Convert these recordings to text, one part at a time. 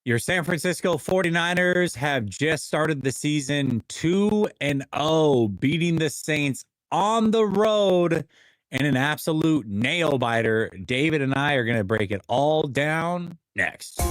Your San Francisco 49ers have just started the season 2-0, beating the Saints on the road in an absolute nail biter. David and I are going to break it all down next.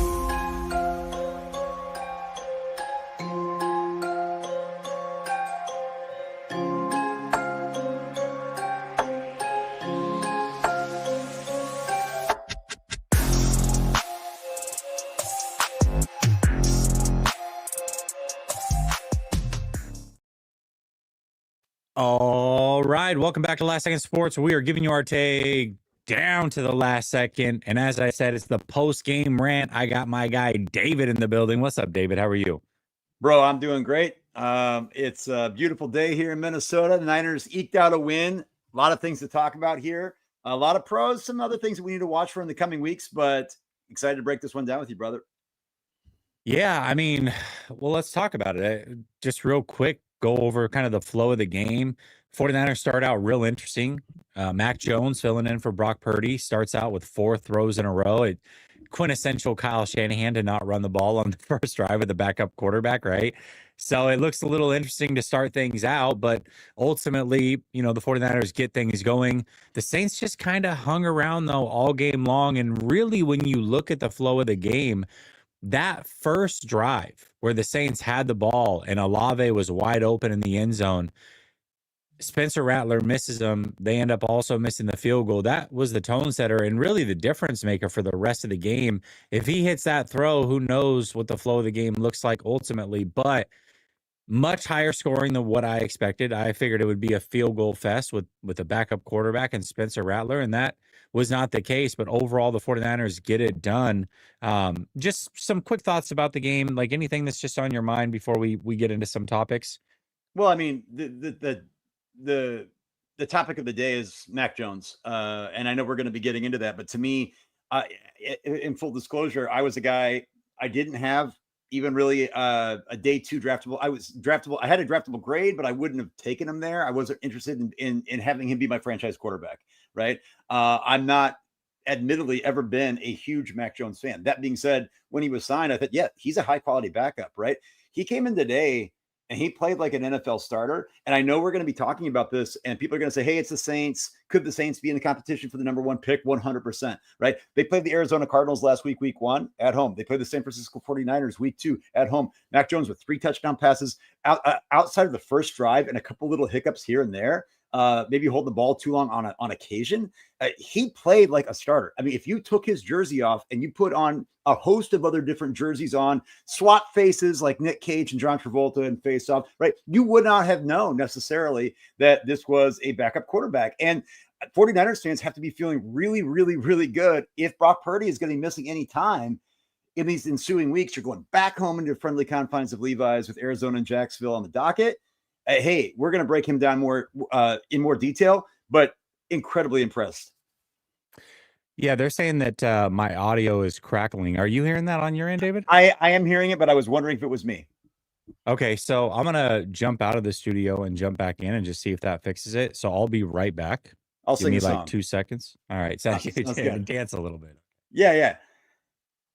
All right, welcome back to Last Second Sports. We are giving you our take down to the last second. And as I said, it's the post-game rant. I got my guy David in the building. What's up, David? How are you? Bro, I'm doing great. It's a beautiful day here in Minnesota. The Niners eked out a win. A lot of things to talk about here. A lot of pros, some other things that we need to watch for in the coming weeks, but excited to break this one down with you, brother. Yeah, I mean, well, let's talk about it. Just real quick, go over kind of the flow of the game. 49ers start out real interesting. Mac Jones filling in for Brock Purdy starts out with 4 throws in a row. Quintessential Kyle Shanahan to not run the ball on the first drive with the backup quarterback, right? So it looks a little interesting to start things out, but ultimately, the 49ers get things going. The Saints just kind of hung around, though, all game long. And really, when you look at the flow of the game, that first drive where the Saints had the ball and Olave was wide open in the end zone, Spencer Rattler misses them. They end up also missing the field goal. That was the tone setter and really the difference maker for the rest of the game. If he hits that throw, who knows what the flow of the game looks like ultimately, but much higher scoring than what I expected. I figured it would be a field goal fest with a backup quarterback and Spencer Rattler, and that was not the case. But overall, the 49ers get it done. Just some quick thoughts about the game, like anything that's just on your mind before we get into some topics. Well, I mean, the topic of the day is Mac Jones, and I know we're going to be getting into that. But to me, in full disclosure, I was a guy I didn't have even really a day 2 draftable. I was draftable. I had a draftable grade, but I wouldn't have taken him there. I wasn't interested in having him be my franchise quarterback. Right. I'm not admittedly ever been a huge Mac Jones fan. That being said, when he was signed, I thought, yeah, he's a high quality backup. Right. He came in today and he played like an NFL starter. And I know we're going to be talking about this and people are going to say, hey, it's the Saints. Could the Saints be in the competition for the number 1 pick? 100%, right? They played the Arizona Cardinals last week, week 1 at home. They played the San Francisco 49ers week 2 at home. Mac Jones with 3 touchdown passes outside of the first drive and a couple little hiccups here and there. Maybe holding the ball too long on occasion. He played like a starter. I mean, if you took his jersey off and you put on a host of other different jerseys on, swap faces like Nick Cage and John Travolta and Face Off, right? You would not have known necessarily that this was a backup quarterback. And 49ers fans have to be feeling really, really, really good if Brock Purdy is going to be missing any time in these ensuing weeks. You're going back home into friendly confines of Levi's with Arizona and Jacksonville on the docket. Hey, we're going to break him down more in more detail, but incredibly impressed. Yeah, they're saying that my audio is crackling. Are you hearing that on your end, David? I am hearing it, but I was wondering if it was me. Okay, so I'm going to jump out of the studio and jump back in and just see if that fixes it. So I'll be right back. I'll Give sing me a song. like 2 seconds. All right, so dance a little bit. Yeah.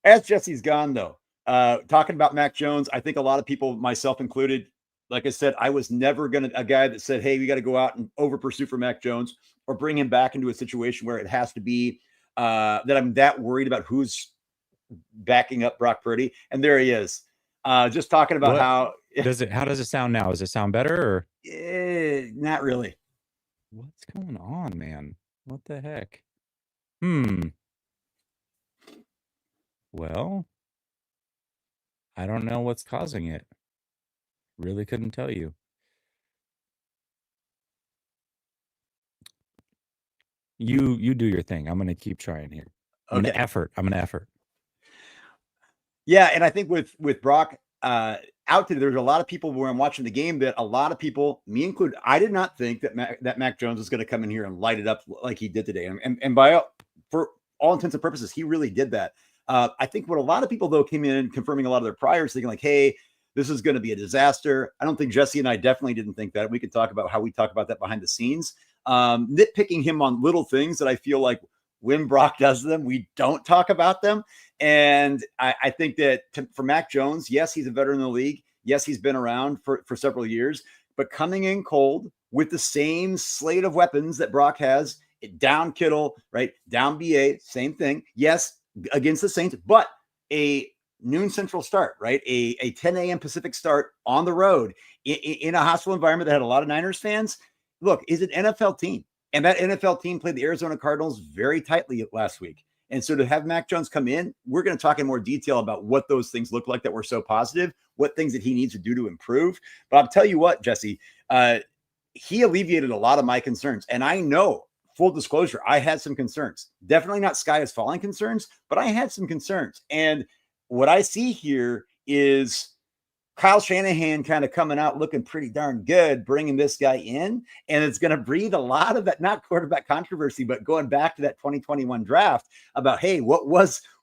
As Jesse's gone, though, talking about Mac Jones, I think a lot of people, myself included, like I said, I was never a guy that said, hey, we got to go out and over pursue for Mac Jones or bring him back into a situation where it has to be that I'm that worried about who's backing up Brock Purdy. And there he is. Just talking about how does it sound now? Does it sound better or not really? What's going on, man? What the heck? Well, I don't know what's causing it. Really couldn't tell you. You do your thing. I'm going to keep trying here. I'm going to effort. Yeah, and I think with Brock out there, there's a lot of people where I'm watching the game that a lot of people, me included, I did not think that Mac Jones was going to come in here and light it up like he did today. And for all intents and purposes, he really did that. I think what a lot of people, though, came in confirming a lot of their priors, thinking like, hey, this is going to be a disaster. I don't think Jesse and I definitely didn't think that. We could talk about how we talk about that behind the scenes. Nitpicking him on little things that I feel like when Brock does them, we don't talk about them. And I think that for Mac Jones, yes, he's a veteran in the league. Yes, he's been around for several years, but coming in cold with the same slate of weapons that Brock has, down Kittle, right? Down BA, same thing. Yes, against the Saints, but a noon central start, right? A 10 a.m. Pacific start on the road in a hostile environment that had a lot of Niners fans. Look, is an NFL team. And that NFL team played the Arizona Cardinals very tightly last week. And so to have Mac Jones come in, we're going to talk in more detail about what those things look like that were so positive, what things that he needs to do to improve. But I'll tell you what, Jesse, he alleviated a lot of my concerns. And I know, full disclosure, I had some concerns. Definitely not sky is falling concerns, but I had some concerns. And what I see here is Kyle Shanahan kind of coming out looking pretty darn good, bringing this guy in, and it's going to breathe a lot of that, not quarterback controversy, but going back to that 2021 draft about, hey,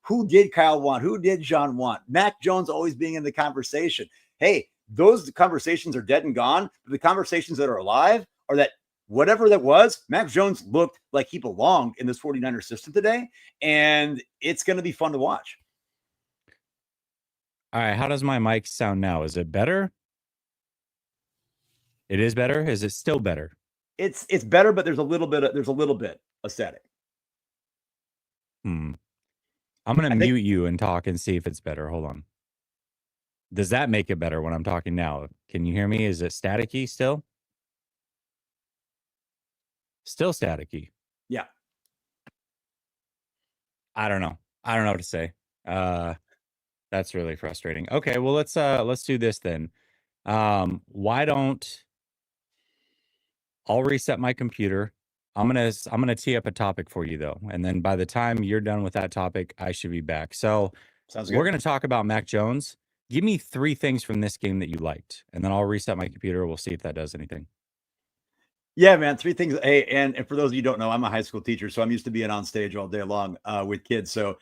who did Kyle want? Who did John want? Mac Jones always being in the conversation. Hey, those conversations are dead and gone. But the conversations that are alive are that whatever that was, Mac Jones looked like he belonged in this 49er system today, and it's going to be fun to watch. All right, how does my mic sound now? Is it better? It is better. Is it still better? It's better, but there's a little bit of static. I'm gonna mute you and talk and see if it's better. Hold on. Does that make it better when I'm talking now? Can you hear me? Is it staticky still? Still staticky. Yeah. I don't know. I don't know what to say. That's really frustrating. Okay, well let's do this then. Why don't I'll reset my computer. I'm gonna tee up a topic for you though, and then by the time you're done with that topic, I should be back. So we're gonna talk about Mac Jones. Give me 3 things from this game that you liked, and then I'll reset my computer. We'll see if that does anything. Yeah, man. 3 things. Hey, and for those of you who don't know, I'm a high school teacher, so I'm used to being on stage all day long with kids. So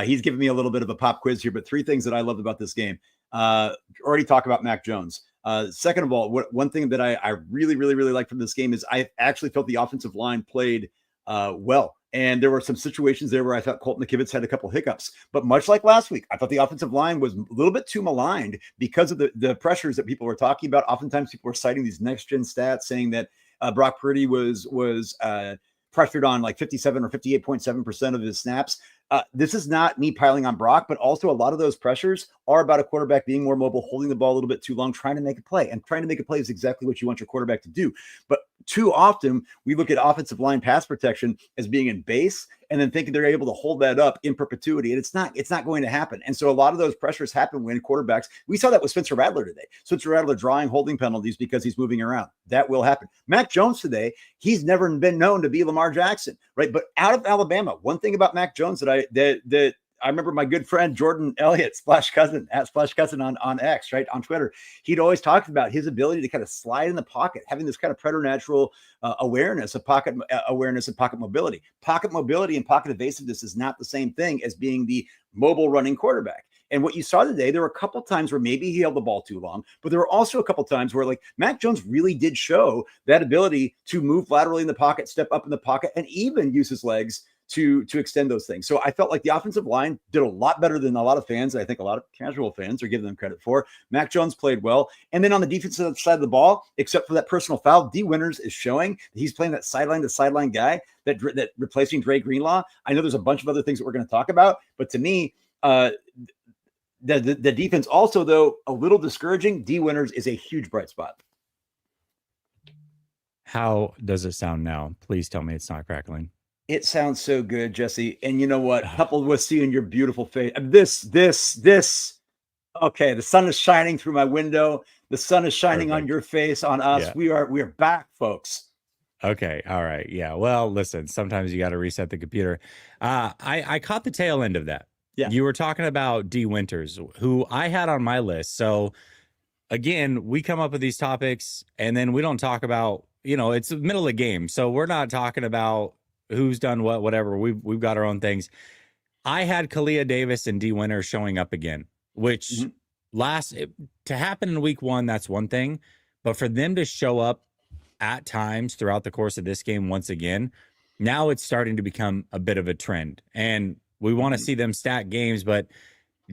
he's giving me a little bit of a pop quiz here, but 3 things that I loved about this game. Already talk about Mac Jones. Second of all, one thing that I really, really, really like from this game is I actually felt the offensive line played well. And there were some situations there where I thought Colt McKivitz had a couple hiccups. But much like last week, I thought the offensive line was a little bit too maligned because of the pressures that people were talking about. Oftentimes people were citing these next-gen stats saying that Brock Purdy was pressured on like 57 or 58.7% of his snaps. This is not me piling on Brock, but also a lot of those pressures are about a quarterback being more mobile, holding the ball a little bit too long, trying to make a play. And trying to make a play is exactly what you want your quarterback to do. But too often we look at offensive line pass protection as being in base and then thinking they're able to hold that up in perpetuity. And it's not going to happen. And so a lot of those pressures happen when quarterbacks, we saw that with Spencer Rattler today. Spencer Rattler drawing holding penalties because he's moving around. That will happen. Mac Jones today, he's never been known to be Lamar Jackson, right? But out of Alabama, one thing about Mac Jones that I remember my good friend Jordan Elliott, Splash Cousin on X, right, on Twitter. He'd always talked about his ability to kind of slide in the pocket, having this kind of preternatural awareness of pocket mobility. Pocket mobility and pocket evasiveness is not the same thing as being the mobile running quarterback. And what you saw today, there were a couple times where maybe he held the ball too long, but there were also a couple times where like Mac Jones really did show that ability to move laterally in the pocket, step up in the pocket, and even use his legs to extend those things. So I felt like the offensive line did a lot better than a lot of fans. I think a lot of casual fans are giving them credit for. Mac Jones played well. And then on the defensive side of the ball, except for that personal foul, D Winters is showing that he's playing that sideline to sideline guy that replacing Dre Greenlaw. I know there's a bunch of other things that we're going to talk about, but to me, the defense also, though, a little discouraging. D Winters is a huge bright spot. How does it sound now? Please tell me it's not crackling. It sounds so good, Jesse. And you know what? Coupled with seeing your beautiful face, this. Okay, the sun is shining through my window. The sun is shining on your face, on us. Yeah. We are back, folks. Okay, all right, yeah. Well, listen. Sometimes you got to reset the computer. I caught the tail end of that. Yeah, you were talking about D Winters, who I had on my list. So again, we come up with these topics, and then we don't talk about. It's the middle of the game, so we're not talking about who's done what, whatever. We've got our own things. I had Kalia Davis and D Winter showing up again, which to happen in week 1, that's one thing. But for them to show up at times throughout the course of this game once again, Now it's starting to become a bit of a trend, and we want to see them stack games, but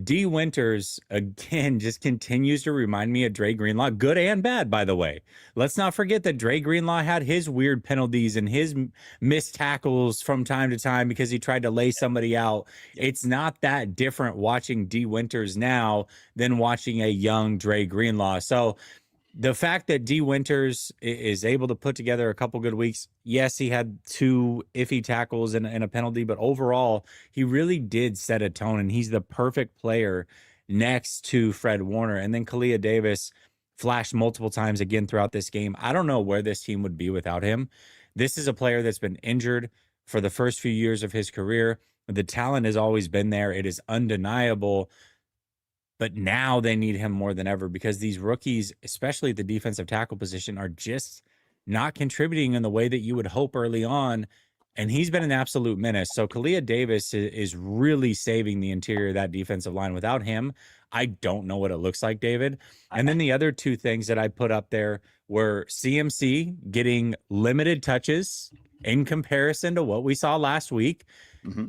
D Winters again just continues to remind me of Dre Greenlaw, good and bad, by the way. Let's not forget that Dre Greenlaw had his weird penalties and his missed tackles from time to time because he tried to lay somebody out. It's not that different watching D Winters now than watching a young Dre Greenlaw. So the fact that D Winters is able to put together a couple good weeks, yes, he had 2 iffy tackles and a penalty, but overall, he really did set a tone, and he's the perfect player next to Fred Warner. And then Kalia Davis flashed multiple times again throughout this game. I don't know where this team would be without him. This is a player that's been injured for the first few years of his career. The talent has always been there. It is undeniable. But now they need him more than ever because these rookies, especially at the defensive tackle position, are just not contributing in the way that you would hope early on. And he's been an absolute menace. So Kalia Davis is really saving the interior of that defensive line. Without him, I don't know what it looks like, David. And then the other 2 things that I put up there were CMC getting limited touches in comparison to what we saw last week,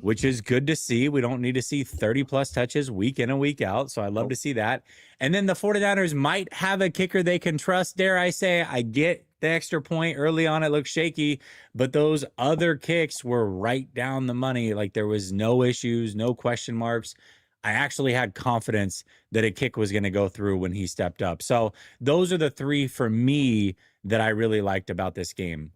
which is good to see. We don't need to see 30 plus touches week in and week out. So I love to see that. And then the 49ers might have a kicker they can trust, dare I say. I get the extra point early on. It looked shaky, but those other kicks were right down the money. Like there was no issues, no question marks. I actually had confidence that a kick was going to go through when he stepped up. So those are the 3 for me that I really liked about this game.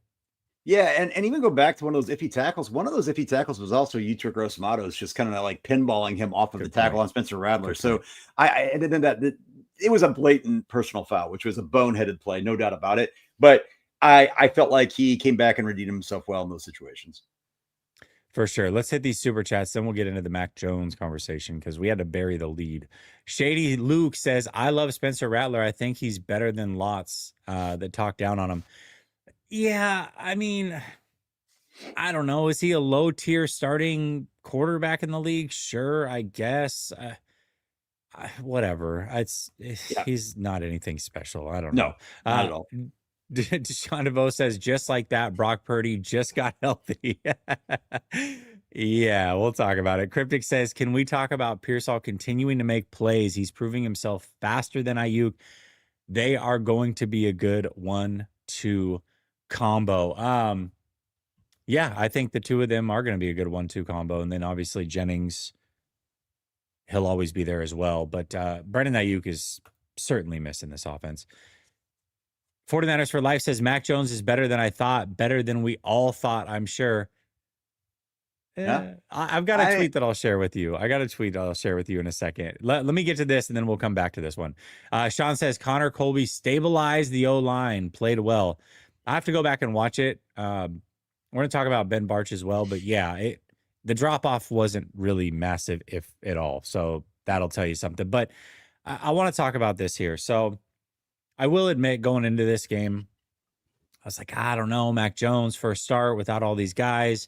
Yeah, and even go back to one of those iffy tackles. One of those iffy tackles was also Yetur Gross-Matos just kind of like pinballing him off of the tackle on Spencer Rattler. So and then it was a blatant personal foul, which was a boneheaded play, no doubt about it. But I felt like he came back and redeemed himself well in those situations. For sure. Let's hit these super chats. Then we'll get into the Mac Jones conversation because we had to bury the lead. Shady Luke says, I love Spencer Rattler. I think he's better than lots that talk down on him. Yeah, I mean, I don't know. Is he a low tier starting quarterback in the league? Sure, I guess. Whatever. He's not anything special. I don't know. Not at all. Deshaun DeVoe says, just like that, Brock Purdy just got healthy. Yeah, we'll talk about it. Cryptic says, can we talk about Pearsall continuing to make plays? He's proving himself faster than Ayuk. They are going to be a good 1-2 combo. Yeah, I think the 2 of them are going to be a good 1-2 combo. And then obviously Jennings, he'll always be there as well. But Brandon Ayuk is certainly missing this offense. 49ers for Life says, Mac Jones is better than I thought, better than we all thought, I'm sure. Yeah. I've got a tweet that I'll share with you. In a second. Let me get to this, and then we'll come back to this one. Sean says, Connor Colby stabilized the O-line, played well. I have to go back and watch it. We're going to talk about Ben Barch as well, but yeah, the drop-off wasn't really massive, if at all. So that'll tell you something. But I want to talk about this here. So I will admit, going into this game, I was like, I don't know, Mac Jones first start without all these guys.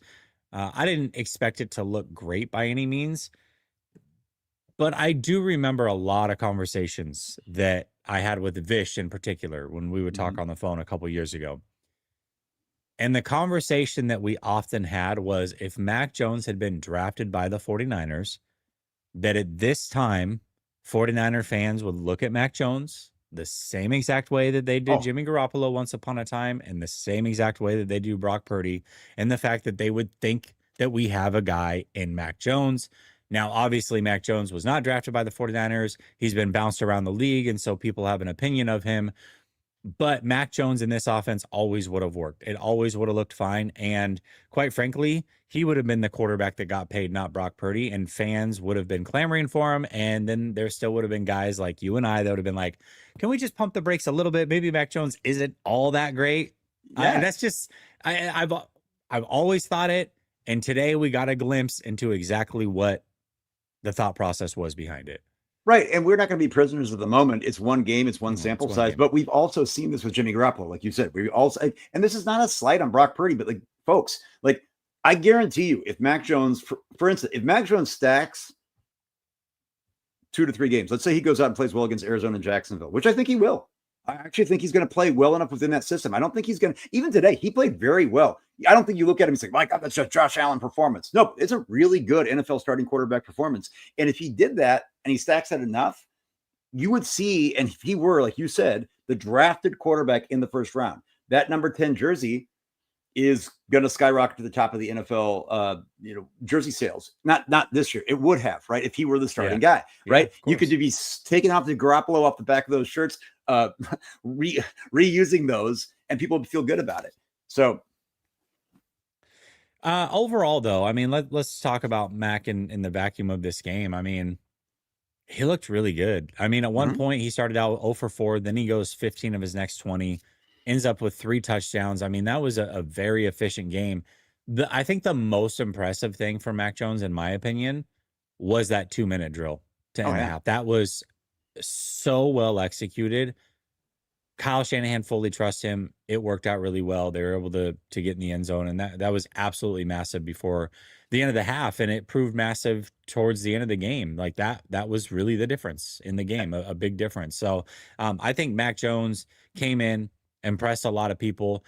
I didn't expect it to look great by any means, but I do remember a lot of conversations that I had with Vish in particular when we would talk on the phone a couple years ago. And the conversation that we often had was, if Mac Jones had been drafted by the 49ers, that at this time, 49er fans would look at Mac Jones the same exact way that they did Jimmy Garoppolo once upon a time, and the same exact way that they do Brock Purdy, and the fact that they would think that we have a guy in Mac Jones. Now, obviously, Mac Jones was not drafted by the 49ers. He's been bounced around the league, and so people have an opinion of him. But Mac Jones in this offense always would have worked. It always would have looked fine. And quite frankly, he would have been the quarterback that got paid, not Brock Purdy. And fans would have been clamoring for him. And then there still would have been guys like you and I that would have been like, can we just pump the brakes a little bit? Maybe Mac Jones isn't all that great. Yeah. That's just, I've always thought it. And today we got a glimpse into exactly what the thought process was behind it. Right. And we're not going to be prisoners of the moment. It's one game. It's one sample size. But we've also seen this with Jimmy Garoppolo, like you said. We also, and this is not a slight on Brock Purdy, but like, folks, like, I guarantee you, if Mac Jones, for instance, if Mac Jones stacks 2 to 3 games, let's say he goes out and plays well against Arizona and Jacksonville, which I think he will. I actually think he's going to play well enough within that system. I don't think he's going to, even today, he played very well. I don't think you look at him and say, my God, that's just Josh Allen performance. No, it's a really good NFL starting quarterback performance. And if he did that and he stacks that enough, you would see, and if he were, like you said, the drafted quarterback in the first round, that number 10 jersey is going to skyrocket to the top of the NFL, jersey sales. Not this year. It would have, right? If he were the starting guy, right? You could be taking off the Garoppolo off the back of those shirts, reusing those, and people would feel good about it. So, overall, though, I mean, let's talk about Mac in the vacuum of this game. I mean, he looked really good. I mean, at one point he started out 0 for 4, then he goes 15 of his next 20, ends up with 3 touchdowns. I mean, that was a very efficient game. I think the most impressive thing for Mac Jones, in my opinion, was that 2-minute drill to end the half. That was so well executed. Kyle Shanahan fully trusts him. It worked out really well. They were able to get in the end zone, and that was absolutely massive before the end of the half, and it proved massive towards the end of the game. Like that was really the difference in the game, a big difference. So I think Mac Jones came in, impressed a lot of people,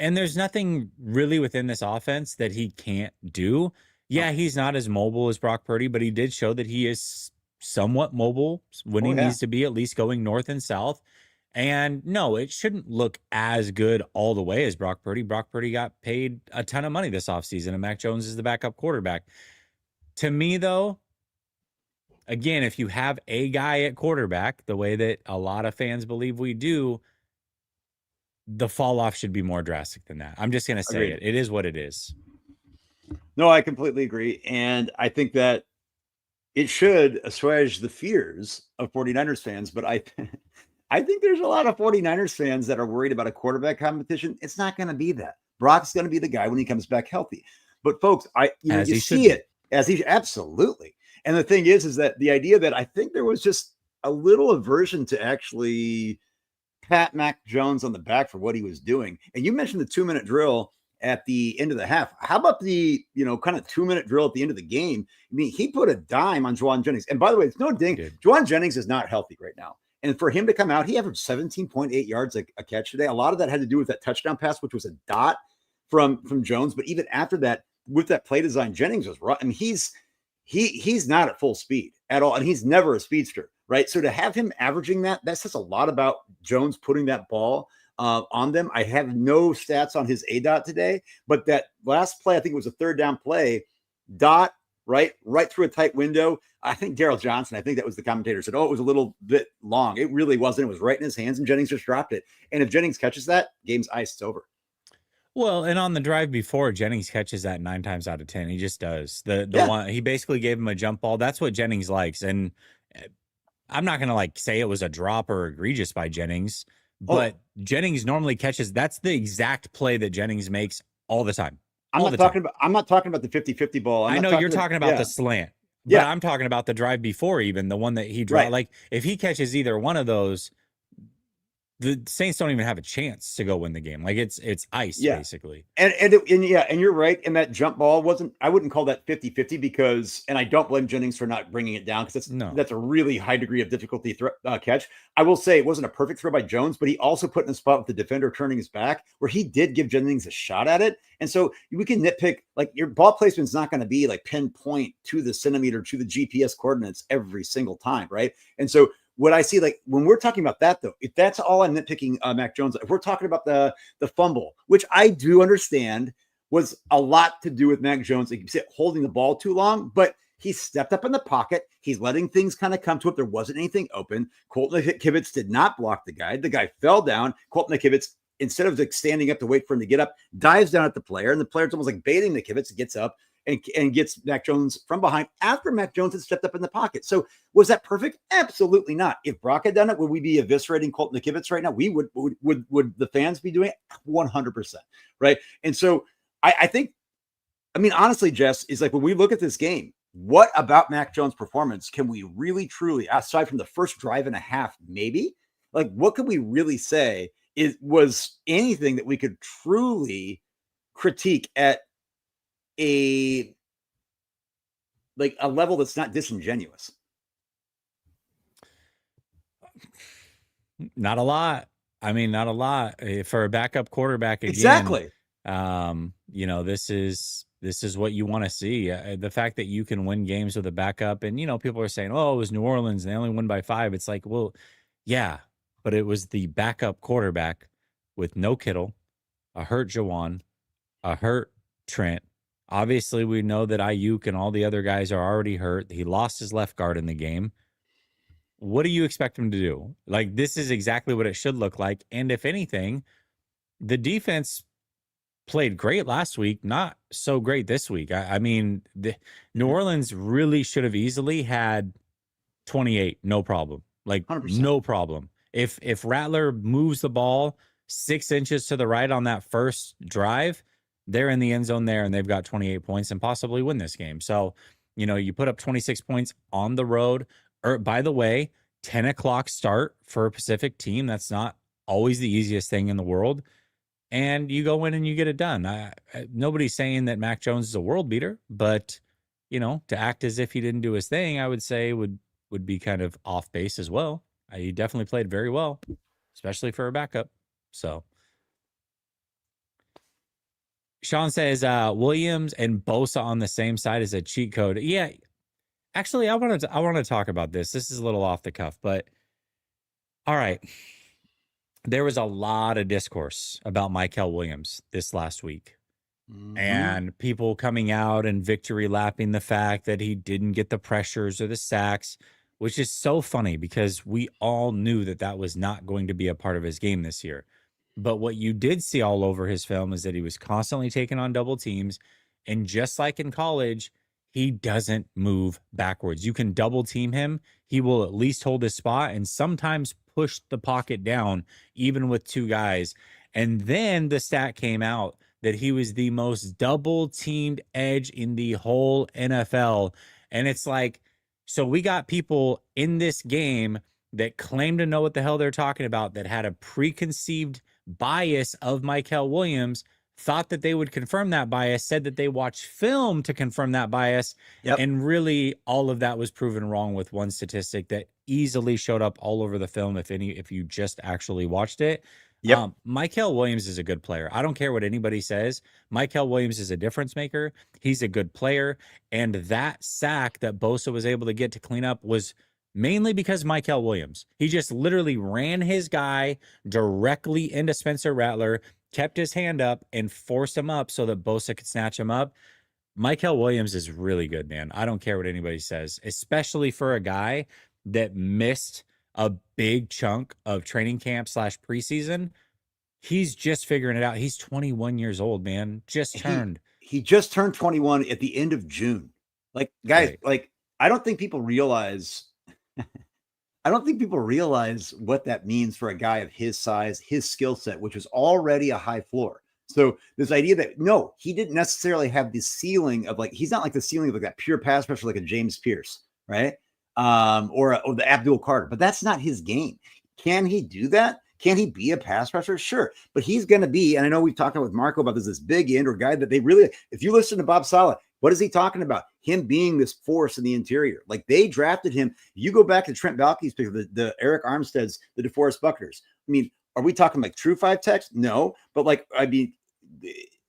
and there's nothing really within this offense that he can't do. Yeah, he's not as mobile as Brock Purdy, but he did show that he is somewhat mobile when he needs to be, at least going north and south. And no, it shouldn't look as good all the way as Brock Purdy. Brock Purdy got paid a ton of money this offseason, and Mac Jones is the backup quarterback. To me, though, again, if you have a guy at quarterback, the way that a lot of fans believe we do, the fall off should be more drastic than that. I'm just going to say it. It is what it is. No, I completely agree. And I think that it should assuage the fears of 49ers fans, but I think there's a lot of 49ers fans that are worried about a quarterback competition. It's not going to be that. Brock's going to be the guy when he comes back healthy. But folks, you see it as he absolutely. And the thing is that the idea that I think there was just a little aversion to actually pat Mac Jones on the back for what he was doing. And you mentioned the 2-minute drill at the end of the half. How about the, kind of 2-minute drill at the end of the game? I mean, he put a dime on Juwan Jennings. And by the way, it's no ding. Juwan Jennings is not healthy right now. And for him to come out, he averaged 17.8 yards a catch today. A lot of that had to do with that touchdown pass, which was a dot from Jones. But even after that, with that play design, Jennings was right. I mean, he's not at full speed at all, and he's never a speedster, right? So to have him averaging that says a lot about Jones putting that ball on them. I have no stats on his ADOT today, but that last play, I think it was a 3rd down play, dot right through a tight window. I think Daryl Johnson, I think that was the commentator, said, it was a little bit long. It really wasn't. It was right in his hands, and Jennings just dropped it. And if Jennings catches that, game's iced. It's over. Well, and on the drive before, Jennings catches that 9 times out of 10. He just does. The one, he basically gave him a jump ball. That's what Jennings likes. And I'm not going to say it was a drop or egregious by Jennings, but Jennings normally catches. That's the exact play that Jennings makes all the time. I'm not talking about the 50-50 ball. I know you're talking about the slant. But I'm talking about the drive before, even the one that he dropped. Like if he catches either one of those, the Saints don't even have a chance to go win the game. Like it's ice basically. And you're right. And that jump ball I wouldn't call that 50-50 because, and I don't blame Jennings for not bringing it down because that's a really high degree of difficulty catch. I will say it wasn't a perfect throw by Jones, but he also put in a spot with the defender turning his back where he did give Jennings a shot at it. And so we can nitpick, like your ball placement is not going to be like pinpoint to the centimeter to the GPS coordinates every single time. Right. And so what I see, like when we're talking about that, though, if that's all I'm nitpicking Mac Jones, if we're talking about the fumble, which I do understand was a lot to do with Mac Jones, like you said, holding the ball too long, but he stepped up in the pocket. He's letting things kind of come to it. There wasn't anything open. Colton Kivitz did not block the guy. The guy fell down. Colton Kivitz, instead of like standing up to wait for him to get up, dives down at the player, and the player's almost like baiting the Kivitz, gets up and gets Mac Jones from behind after Mac Jones had stepped up in the pocket. So was that perfect? Absolutely not. If Brock had done it, would we be eviscerating Colton Kivitz right now? We would the fans be doing it? 100%. Right. And so I think, I mean, honestly, Jess, is like when we look at this game, what about Mac Jones' performance can we really, truly, aside from the first drive and a half, maybe, like what could we really say was anything that we could truly critique at a level that's not disingenuous? Not a lot. I mean, not a lot for a backup quarterback. Again, Exactly. this is what you want to see. The fact that you can win games with a backup, and people are saying, "Oh, it was New Orleans and they only won by 5." It's like, well, yeah, but it was the backup quarterback with no Kittle, a hurt Jawan, a hurt Trent. Obviously, we know that Ayuk and all the other guys are already hurt. He lost his left guard in the game. What do you expect him to do? Like, this is exactly what it should look like. And if anything, the defense played great last week, not so great this week. I mean, the New Mhm. Orleans really should have easily had 28, no problem. Like, 100%. no problem. If Rattler moves the ball 6 inches to the right on that first drive, they're in the end zone there and they've got 28 points and possibly win this game. So, you put up 26 points on the road. Or by the way, 10 o'clock start for a Pacific team. That's not always the easiest thing in the world. And you go in and you get it done. Nobody's saying that Mac Jones is a world beater, but to act as if he didn't do his thing, I would say would be kind of off base as well. He definitely played very well, especially for a backup. So Sean says Williams and Bosa on the same side is a cheat code. Yeah, actually, I want to talk about this. This is a little off the cuff, but all right. There was a lot of discourse about Michael Williams this last week. Hmm. And people coming out and victory lapping the fact that he didn't get the pressures or the sacks, which is so funny because we all knew that that was not going to be a part of his game this year. But what you did see all over his film is that he was constantly taking on double teams. And just like in college, he doesn't move backwards. You can double team him, he will at least hold his spot and sometimes push the pocket down, even with two guys. And then the stat came out that he was the most double teamed edge in the whole NFL. And it's like, so we got people in this game that claim to know what the hell they're talking about, that had a preconceived bias of Michael Williams, thought that they would confirm that bias, said that they watched film to confirm that bias. Yep. And really, all of that was proven wrong with one statistic that easily showed up all over the film, if you just actually watched it. Yep. Michael Williams is a good player. I don't care what anybody says. Michael Williams is a difference maker. He's a good player. And that sack that Bosa was able to get to clean up was mainly because Michael Williams. He just literally ran his guy directly into Spencer Rattler, kept his hand up, and forced him up so that Bosa could snatch him up. Michael Williams is really good, man. I don't care what anybody says, especially for a guy that missed a big chunk of training camp / preseason. He's just figuring it out. He's 21 years old, man. Just He turned. he just turned 21 at the end of June. Like, guys, Right. like I don't think people realize I don't think people realize what that means for a guy of his size, his skill set, which was already a high floor. So this idea that no, he didn't necessarily have the ceiling of, like, he's not like the ceiling of like that pure pass rusher like a James Pierce, right? Or the Abdul Carter, but that's not his game. Can he do that? Can he be a pass rusher? Sure, but he's going to be. And I know we've talked with Marco about this big end or guy that they really. If you listen to Bob Saleh, what is he talking about? Him being this force in the interior. Like, they drafted him. You go back to Trent Baalke's pick, the Eric Armsteads, the DeForest Buckners. I mean, are we talking like true five techs? No, but like, I mean,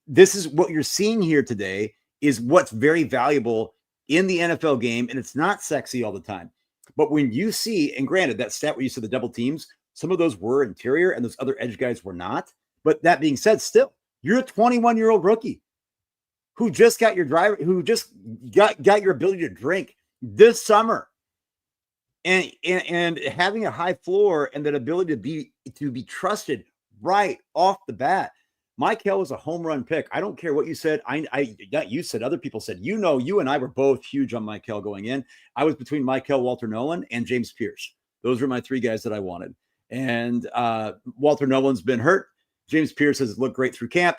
this is what you're seeing here today is what's very valuable in the NFL game, and it's not sexy all the time. But when you see, and granted, that stat where you said the double teams, some of those were interior and those other edge guys were not. But that being said, still, you're a 21-year-old rookie who just got your driver, who just got your ability to drink this summer. And having a high floor and that ability to be trusted right off the bat. Mike Hill was a home run pick. I don't care what you said. Not you said, other people said. You and I were both huge on Mike Hill going in. I was between Mike Hill, Walter Nolan, and James Pierce. Those were my three guys that I wanted. And Walter Nolan's been hurt. James Pierce has looked great through camp.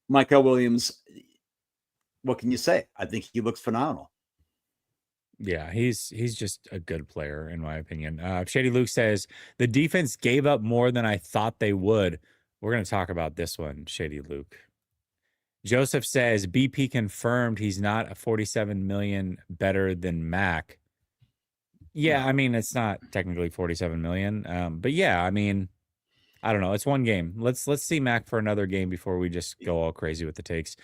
Michael Williams, what can you say? I think he looks phenomenal. Yeah, he's just a good player in my opinion. Shady Luke says the defense gave up more than I thought they would. We're going to talk about this one, Shady Luke. Joseph says BP confirmed he's not a 47 million better than Mac. Yeah, No. I mean, it's not technically 47 million. But yeah, I mean, I don't know. It's one game. Let's see Mac for another game before we just go all crazy with the takes.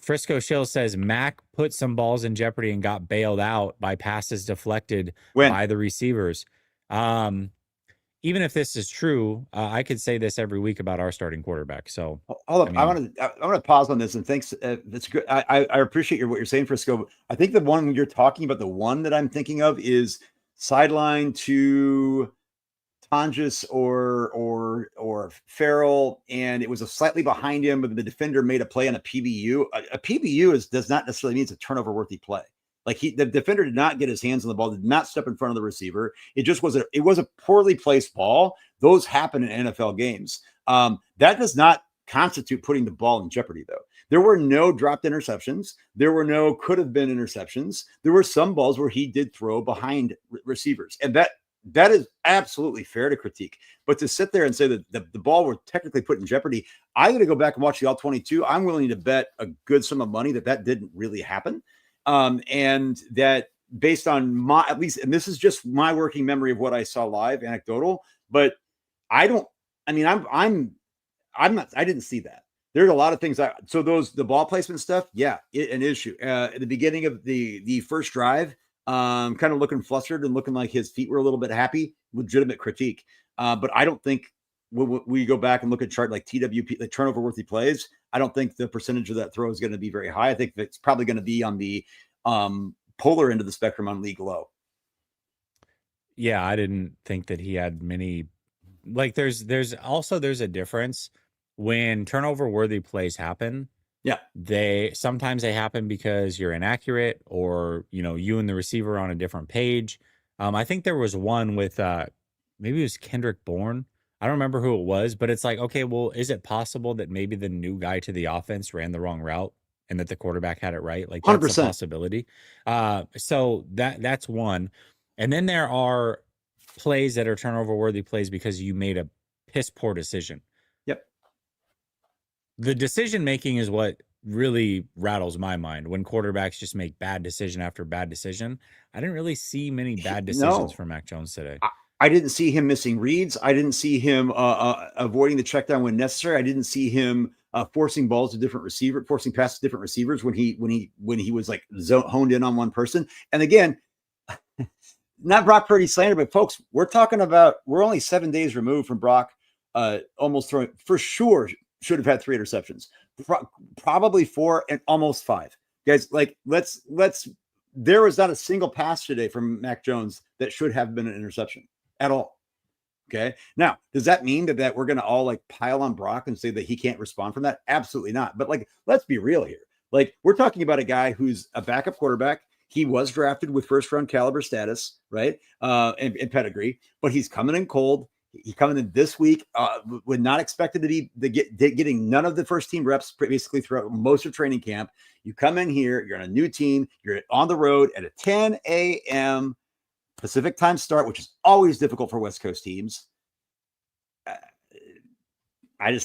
Frisco Shill says Mac put some balls in jeopardy and got bailed out by passes deflected When? by the receivers. Um, Even if this is true, I could say this every week about our starting quarterback. So, Hold I up. I mean, want to pause on this and thanks. That's good. I appreciate what you're saying, Frisco. I think the one you're talking about, the one that I'm thinking of is sideline to Tonjes or Farrell, and it was a slightly behind him, but the defender made a play on a PBU. A PBU does not necessarily mean it's a turnover worthy play. Like the defender did not get his hands on the ball, did not step in front of the receiver. It just was a poorly placed ball. Those happen in NFL games. That does not constitute putting the ball in jeopardy, though. There were no dropped interceptions. There were no could have been interceptions. There were some balls where he did throw behind receivers, and that is absolutely fair to critique. But to sit there and say that the ball were technically put in jeopardy, I'm going to go back and watch the all 22. I'm willing to bet a good sum of money that didn't really happen. And that based on my, at least, and this is just my working memory of what I saw live, anecdotal, but I don't, I mean, I'm not, I didn't see that. There's a lot of things. The ball placement stuff, yeah, an issue. At the beginning of the first drive, kind of looking flustered and looking like his feet were a little bit happy. Legitimate critique, but I don't think when we go back and look at chart like TWP, like turnover worthy plays, I don't think the percentage of that throw is going to be very high. I think it's probably going to be on the polar end of the spectrum on league low. yeah, I didn't think that he had many. Like, there's a difference when turnover worthy plays happen. Yeah, Sometimes they happen because you're inaccurate, or you and the receiver are on a different page. I think there was one with maybe it was Kendrick Bourne. I don't remember who it was, but it's like, okay, well, is it possible that maybe the new guy to the offense ran the wrong route and that the quarterback had it right? Like, that's a 100%. possibility. So that's one. And then there are plays that are turnover worthy plays because you made a piss poor decision. Yep. The decision making is what really rattles my mind when quarterbacks just make bad decision after bad decision. I didn't really see many bad decisions No, from Mac Jones today. I didn't see him missing reads. I didn't see him avoiding the check down when necessary. I didn't see him forcing balls to different receiver, forcing passes to different receivers when he was like honed in on one person. And again, not Brock Purdy slander, but folks, we're only 7 days removed from Brock almost throwing, for sure should have had 3 interceptions, probably 4 and almost 5. Guys, like there was not a single pass today from Mac Jones that should have been an interception at all. Okay. Now, does that mean that we're going to all like pile on Brock and say that he can't respond from that? Absolutely not. But like, let's be real here. Like, we're talking about a guy who's a backup quarterback. He was drafted with first round caliber status, right? And pedigree, but he's coming in cold. He's coming in this week. Would not expected to be getting none of the first team reps basically throughout most of training camp. You come in here, you're on a new team, you're on the road at a 10 a.m. Pacific time start, which is always difficult for West Coast teams. I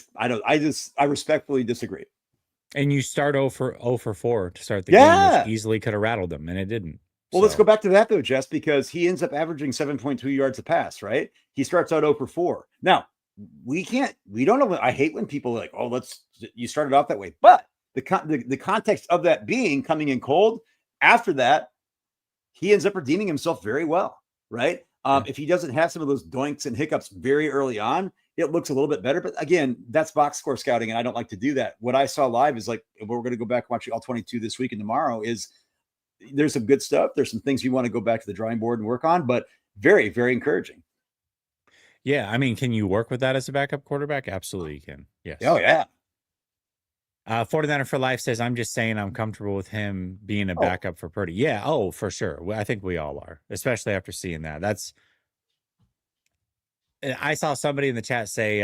respectfully disagree. And you start 0 for 4 to start the game, which easily could have rattled them, and it didn't. Well, let's go back to that though, Jess, because he ends up averaging 7.2 yards a pass, right? He starts out 0 for 4. Now, we don't know. I hate when people are like, oh, you started off that way. But the context of that being coming in cold, after that, he ends up redeeming himself very well, right? If he doesn't have some of those doinks and hiccups very early on, it looks a little bit better. But again, that's box score scouting, and I don't like to do that. What I saw live is like, we're going to go back and watch all 22 this week and tomorrow, is there's some good stuff. There's some things you want to go back to the drawing board and work on, but very, very encouraging. Yeah. I mean, can you work with that as a backup quarterback? Absolutely you can. Yes. Oh, yeah. 49er for life says, I'm just saying I'm comfortable with him being a backup for Purdy. Yeah. Oh, for sure. I think we all are, especially after seeing that. I saw somebody in the chat say,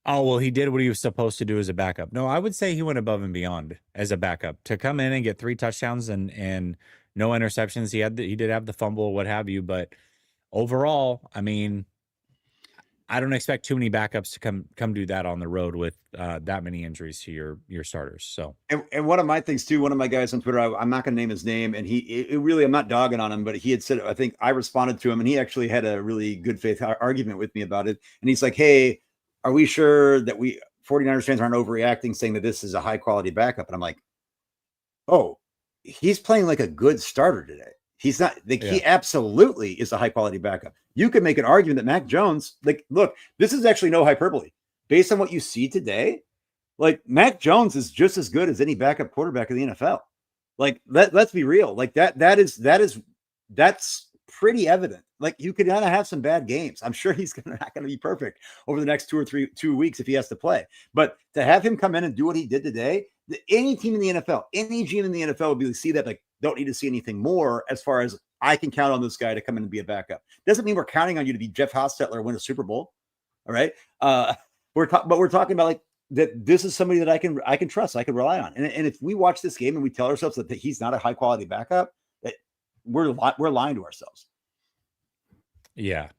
oh, well, he did what he was supposed to do as a backup. No, I would say he went above and beyond as a backup to come in and get 3 touchdowns and no interceptions. He did have the fumble, what have you, but overall, I mean, I don't expect too many backups to come do that on the road with that many injuries to your starters. So, and one of my things too, one of my guys on Twitter, I'm not going to name his name, and it really, I'm not dogging on him, but he had said, I think I responded to him, and he actually had a really good faith argument with me about it. And he's like, "Hey, are we sure that 49ers fans aren't overreacting, saying that this is a high quality backup?" And I'm like, "Oh, he's playing like a good starter today. He's not like he absolutely is a high quality backup. You could make an argument that Mac Jones, like, look, this is actually no hyperbole. Based on what you see today, like Mac Jones is just as good as any backup quarterback in the NFL. Like let's be real. Like that's pretty evident. Like you could kind of have some bad games. I'm sure he's not going to be perfect over the next 2 weeks if he has to play. But to have him come in and do what he did today, any team in the NFL, any GM in the NFL would be able to see that. Like, don't need to see anything more as far as I can count on this guy to come in and be a backup. Doesn't mean we're counting on you to be Jeff Hostetler win a Super Bowl. All right. We're talking about like that. This is somebody that I can trust. I can rely on. And if we watch this game and we tell ourselves that he's not a high quality backup, that we're lying to ourselves. Yeah.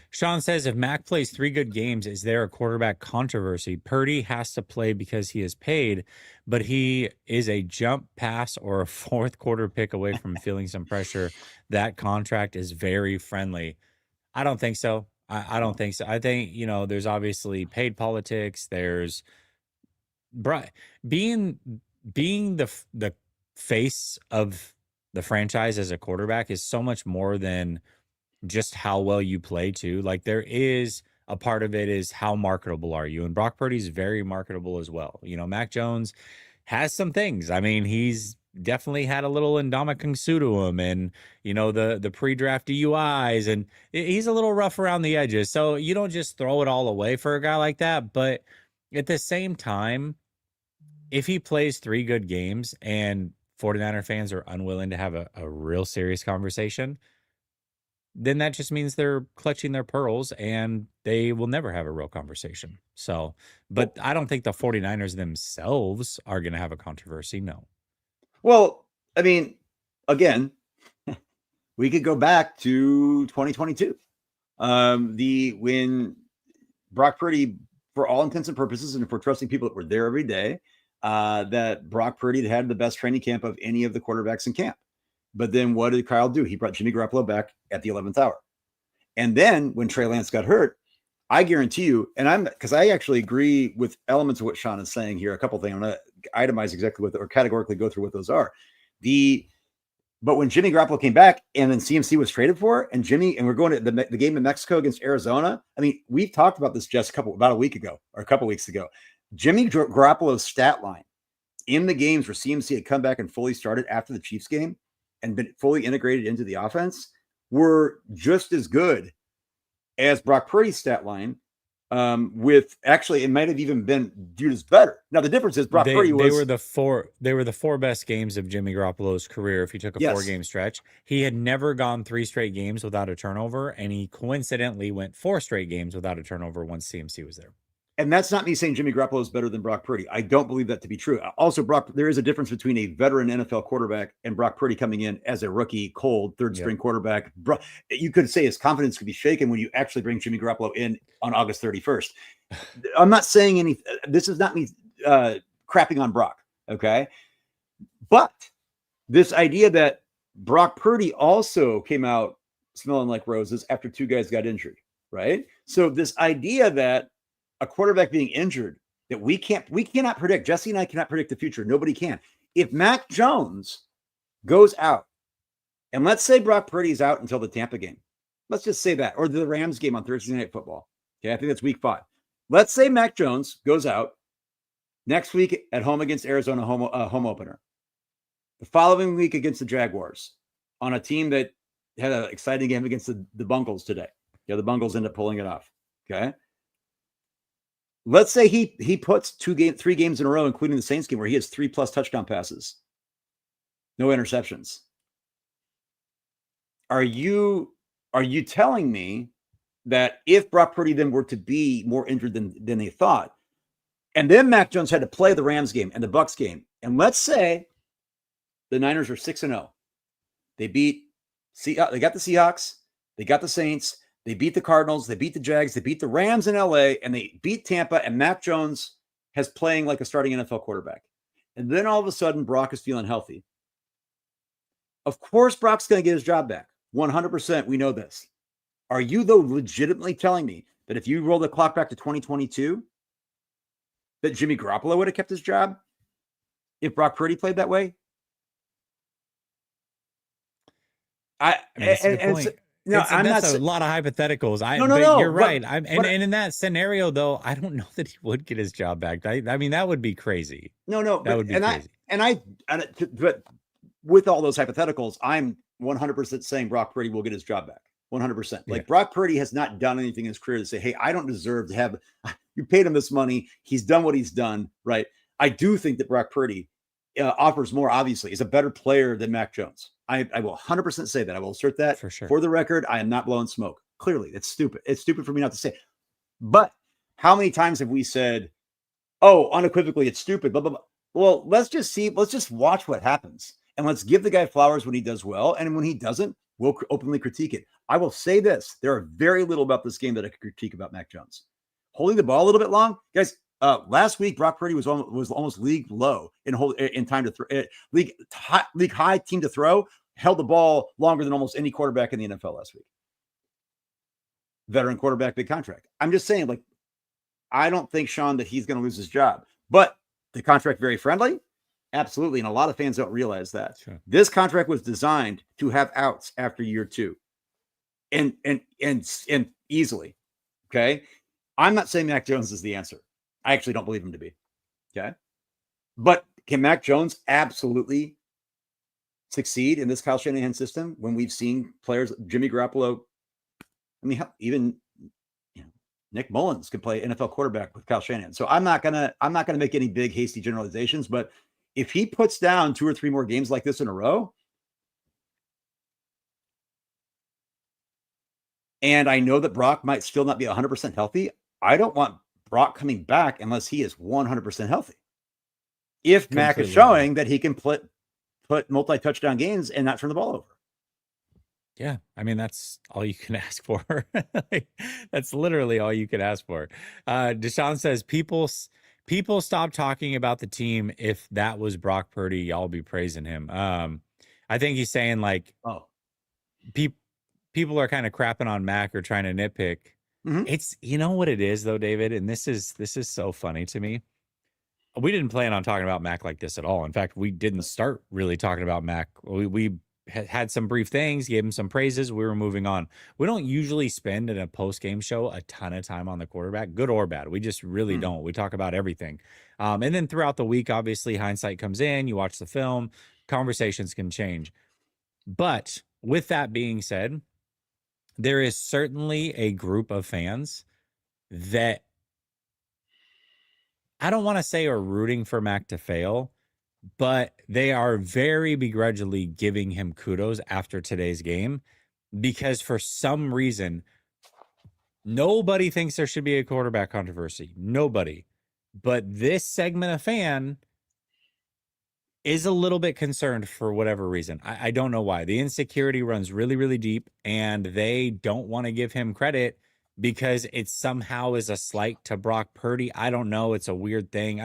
Sean says, if Mac plays 3 good games, is there a quarterback controversy? Purdy has to play because he is paid, but he is a jump pass or a 4th quarter pick away from feeling some pressure. That contract is very friendly. I don't think so. I don't think so. I think, there's obviously paid politics. There's being the face of the franchise as a quarterback is so much more than just how well you play too. Like there is a part of it is how marketable are you? And Brock Purdy's very marketable as well. Mac Jones has some things. I mean, he's definitely had a little Ndamukong Suh to him and, the pre-draft DUIs, and he's a little rough around the edges. So you don't just throw it all away for a guy like that. But at the same time, if he plays 3 good games and 49er fans are unwilling to have a real serious conversation, then that just means they're clutching their pearls and they will never have a real conversation. So, but I don't think the 49ers themselves are going to have a controversy. No. Well, I mean, again, we could go back to 2022. When Brock Purdy, for all intents and purposes, and if we're trusting people that were there every day, that Brock Purdy had the best training camp of any of the quarterbacks in camp. But then what did Kyle do? He brought Jimmy Garoppolo back at the 11th hour. And then when Trey Lance got hurt, I guarantee you, and because I actually agree with elements of what Sean is saying here, a couple of things. I'm going to itemize exactly what, or categorically go through what those are. But when Jimmy Garoppolo came back and then CMC was traded for, and we're going to the game in Mexico against Arizona. I mean, we've talked about this just about a week ago or a couple weeks ago. Jimmy Garoppolo's stat line in the games where CMC had come back and fully started after the Chiefs game and been fully integrated into the offense were just as good as Brock Purdy's stat line. With actually, it might have even been viewed as better. Now the difference is Brock Purdy was they were the 4 best games of Jimmy Garoppolo's career. If you took a 4-game stretch, he had never gone 3 straight games without a turnover, and he coincidentally went 4 straight games without a turnover once CMC was there. And that's not me saying Jimmy Garoppolo is better than Brock Purdy. I don't believe that to be true. Also, there is a difference between a veteran NFL quarterback and Brock Purdy coming in as a rookie, cold, third-string quarterback. You could say his confidence could be shaken when you actually bring Jimmy Garoppolo in on August 31st. I'm not saying anything. This is not me crapping on Brock, okay? But this idea that Brock Purdy also came out smelling like roses after 2 guys got injured, right? So this idea that a quarterback being injured that we cannot predict. Jesse and I cannot predict the future. Nobody can. If Mac Jones goes out, and let's say Brock Purdy's out until the Tampa game, let's just say that, or the Rams game on Thursday Night Football. Okay, I think that's week 5. Let's say Mac Jones goes out next week at home against Arizona, home opener. The following week against the Jaguars on a team that had an exciting game against the Bungles today. Yeah, the Bungles end up pulling it off. Okay. Let's say he puts 3 games in a row, including the Saints game, where he has 3+ touchdown passes, no interceptions. Are you telling me that if Brock Purdy then were to be more injured than they thought, and then Mac Jones had to play the Rams game and the Bucs game, and let's say the Niners are 6-0, they got the Seahawks, they got the Saints, They beat the Cardinals, they beat the Jags, they beat the Rams in LA, and they beat Tampa, and Mac Jones has playing like a starting NFL quarterback. And then all of a sudden, Brock is feeling healthy. Of course, Brock's going to get his job back. 100%. We know this. Are you, though, legitimately telling me that if you roll the clock back to 2022, that Jimmy Garoppolo would have kept his job if Brock Purdy played that way? I mean, that's a good point. No, that's a lot of hypotheticals. But you're right. And in that scenario, though, I don't know that he would get his job back. I mean, that would be crazy. That would be crazy. But with all those hypotheticals, I'm 100% saying Brock Purdy will get his job back. 100%. Like Brock Purdy has not done anything in his career to say, hey, I don't deserve to have, you paid him this money. He's done what he's done. Right. I do think that Brock Purdy offers more, obviously. He's a better player than Mac Jones. I will 100% say that. I will assert that for sure. For the record, I am not blowing smoke. Clearly, that's stupid. It's stupid for me not to say. But how many times have we said, oh, unequivocally, it's stupid, blah, blah, blah. Well, let's just see. Let's just watch what happens. And let's give the guy flowers when he does well. And when he doesn't, we'll openly critique it. I will say this. There are very little about this game that I could critique about Mac Jones. Holding the ball a little bit long. Guys, last week, Brock Purdy was almost league low in time to throw. League high team to throw, held the ball longer than almost any quarterback in the NFL last week. Veteran quarterback, big contract. I'm just saying, like, I don't think, Sean, that he's going to lose his job. But the contract very friendly? Absolutely. And a lot of fans don't realize that. Sure. This contract was designed to have outs after year 2. And easily. Okay. I'm not saying Mac Jones is the answer. I actually don't believe him to be. Okay. But can Mac Jones absolutely succeed in this Kyle Shanahan system when we've seen players, Jimmy Garoppolo? I mean, even Nick Mullins could play NFL quarterback with Kyle Shanahan. So I'm not gonna make any big hasty generalizations, but if he puts down 2 or 3 more games like this in a row, and I know that Brock might still not be 100% healthy, I don't want Brock coming back unless he is 100% healthy. If Mac is showing that he can put multi-touchdown games and not turn the ball over. Yeah, I mean, that's all you can ask for. That's literally all you can ask for. Deshaun says, people stop talking about the team. If that was Brock Purdy, y'all be praising him. I think he's saying, like, people are kind of crapping on Mac or trying to nitpick. Mm-hmm. It's, you know what it is, though, David, and this is so funny to me. We didn't plan on talking about Mac like this at all. In fact, we didn't start really talking about Mac. We had some brief things, gave him some praises. We were moving on. We don't usually spend in a post-game show a ton of time on the quarterback, good or bad. We just really don't. We talk about everything. And then throughout the week, obviously, hindsight comes in. You watch the film. Conversations can change. But with that being said, there is certainly a group of fans that I don't want to say are rooting for Mac to fail, but they are very begrudgingly giving him kudos after today's game because for some reason, nobody thinks there should be a quarterback controversy. Nobody. But this segment of fan is a little bit concerned for whatever reason. I don't know why. The insecurity runs really, really deep, and they don't want to give him credit because it somehow is a slight to Brock Purdy. I don't know. It's a weird thing.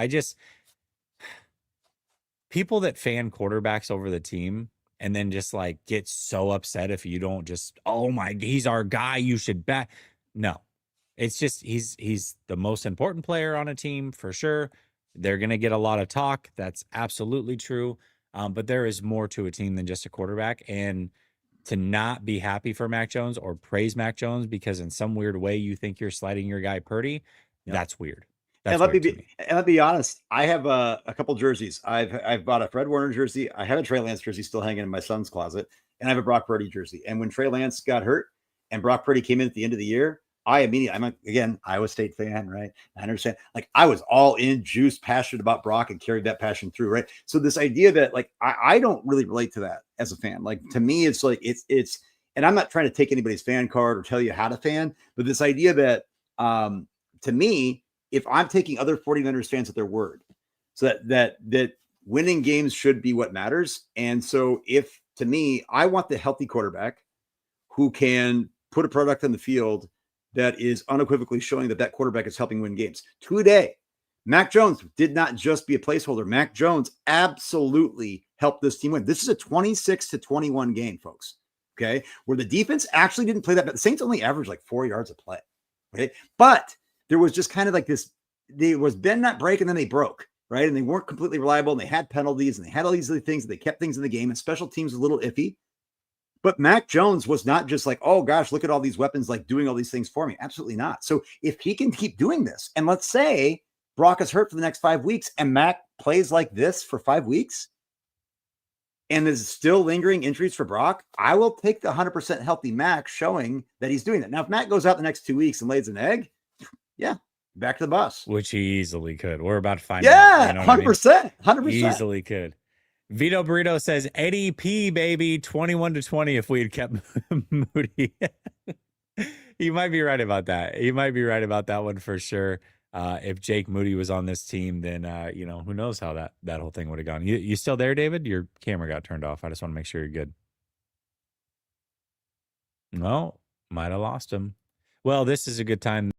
People that fan quarterbacks over the team and then just like get so upset if you don't just, oh my, he's our guy, you should bet. No, it's just he's the most important player on a team for sure. They're going to get a lot of talk. That's absolutely true. But there is more to a team than just a quarterback. And to not be happy for Mac Jones or praise Mac Jones because in some weird way you think you're sliding your guy Purdy, that's weird. And let me be honest. I have a couple jerseys. I've bought a Fred Warner jersey. I have a Trey Lance jersey still hanging in my son's closet, and I have a Brock Purdy jersey. And when Trey Lance got hurt and Brock Purdy came in at the end of the year, I'm again Iowa State fan, right? I understand. Like I was all in, juice, passionate about Brock, and carried that passion through, right? So this idea that like I don't really relate to that as a fan. Like to me, it's like it's, and I'm not trying to take anybody's fan card or tell you how to fan, but this idea that to me, if I'm taking other 49ers fans at their word, so that winning games should be what matters. And so if to me, I want the healthy quarterback who can put a product on the field that is unequivocally showing that quarterback is helping win games. Today, Mac Jones did not just be a placeholder. Mac Jones absolutely helped this team win. This is a 26-21 game, folks. Okay, where the defense actually didn't play that bad. The Saints only averaged like 4 yards a play. Okay, but there was just kind of like this. There was bend not break, and then they broke. Right, and they weren't completely reliable, and they had penalties, and they had all these other things. And they kept things in the game, and special teams was a little iffy. But Mac Jones was not just like, oh gosh, look at all these weapons, like doing all these things for me. Absolutely not. So if he can keep doing this, and let's say Brock is hurt for the next 5 weeks, and Mac plays like this for 5 weeks, and there's still lingering injuries for Brock, I will take the 100% healthy Mac showing that he's doing that. Now, if Mac goes out the next 2 weeks and lays an egg, yeah, back to the bus. Which he easily could. We're about to find out. Yeah, you know 100%. 100%. Easily could. Vito Burrito says ADP, baby, 21-20 if we had kept Moody. You might be right about that. You might be right about that one for sure. If Jake Moody was on this team, then, who knows how that whole thing would have gone. You still there, David? Your camera got turned off. I just want to make sure you're good. No, might have lost him. Well, this is a good time.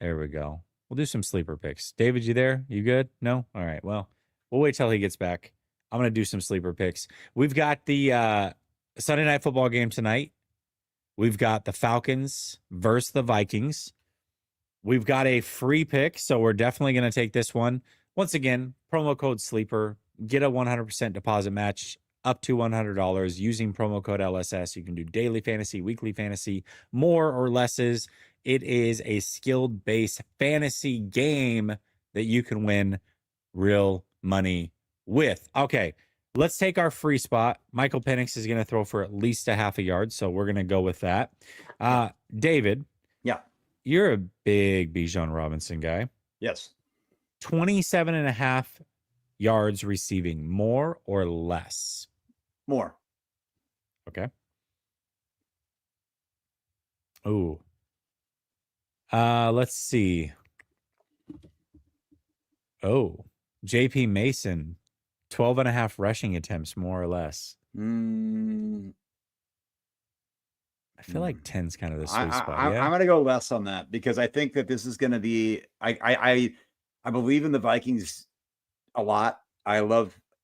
There we go. We'll do some sleeper picks. David, you there? You good? No? All right. Well, we'll wait till he gets back. I'm going to do some sleeper picks. We've got the Sunday night football game tonight. We've got the Falcons versus the Vikings. We've got a free pick, so we're definitely going to take this one. Once again, promo code SLEEPER. Get a 100% deposit match up to $100 using promo code LSS. You can do daily fantasy, weekly fantasy, more or lesses. It is a skill-based fantasy game that you can win real money with. Okay, let's take our free spot. Michael Penix is going to throw for at least a half a yard, so we're going to go with that. David. Yeah. You're a big Bijan Robinson guy. Yes. 27.5 yards receiving, more or less? More. Okay. Ooh. Let's see. Oh, JP Mason, 12.5 rushing attempts, more or less. I feel like 10's kind of the sweet spot. Yeah? I'm going to go less on that because I think that this is going to be. I believe in the Vikings a lot. I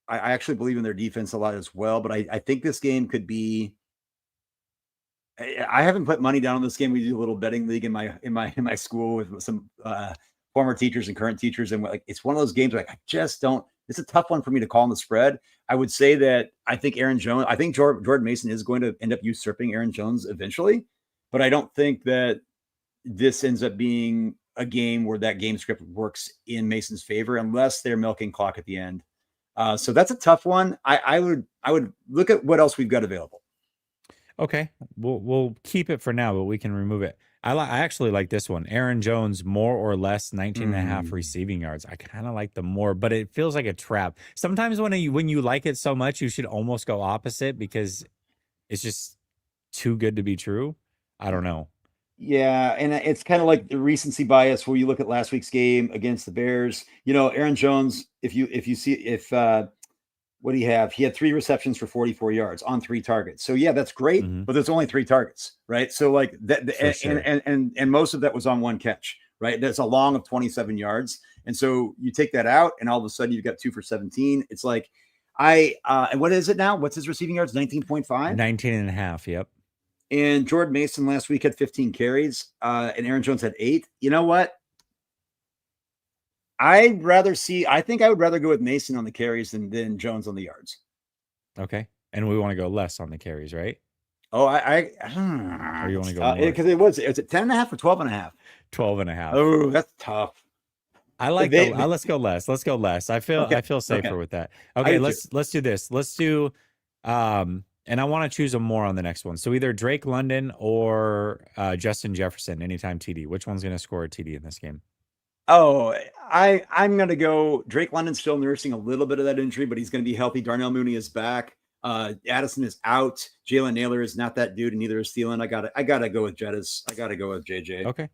actually believe in their defense a lot as well. But I think this game could be. I haven't put money down on this game. We do a little betting league in my school with some former teachers and current teachers, and it's one of those games where I just don't. It's a tough one for me to call on the spread. I would say that I think Jordan Mason is going to end up usurping Aaron Jones eventually, but I don't think that this ends up being a game where that game script works in Mason's favor unless they're milking clock at the end. So that's a tough one. I would look at what else we've got available. Okay, we'll keep it for now, but we can remove it. I actually like this one. Aaron Jones, more or less 19.5 receiving yards. I kind of like the more, but it feels like a trap. Sometimes when you like it so much, you should almost go opposite because it's just too good to be true. I don't know. Yeah, and it's kind of like the recency bias where you look at last week's game against the Bears. Aaron Jones, what do you have? He had 3 receptions for 44 yards on 3 targets. So yeah, that's great, but there's only 3 targets, right? So like that, sure. and most of that was on 1 catch, right? That's a long of 27 yards. And so you take that out and all of a sudden you've got 2 for 17. It's like and what is it now? What's his receiving yards? 19.5? 19.5. Yep. And Jordan Mason last week had 15 carries, and Aaron Jones had 8. You know what? I think I would rather go with Mason on the carries than Jones on the yards. Okay. And we want to go less on the carries, right? Oh, or you want to go because is it 10.5 or 12.5? 12.5. Oh, that's tough. I like let's go less. Let's go less. I feel safer with that. Okay, let's do this. Let's do and I want to choose a more on the next one. So either Drake London or Justin Jefferson, anytime TD. Which one's going to score a TD in this game? Oh, I'm going to go Drake London's still nursing a little bit of that injury, but he's going to be healthy. Darnell Mooney is back. Addison is out. Jalen Naylor is not that dude, and neither is Thielen. I gotta go with Jettis. I gotta go with JJ. Okay.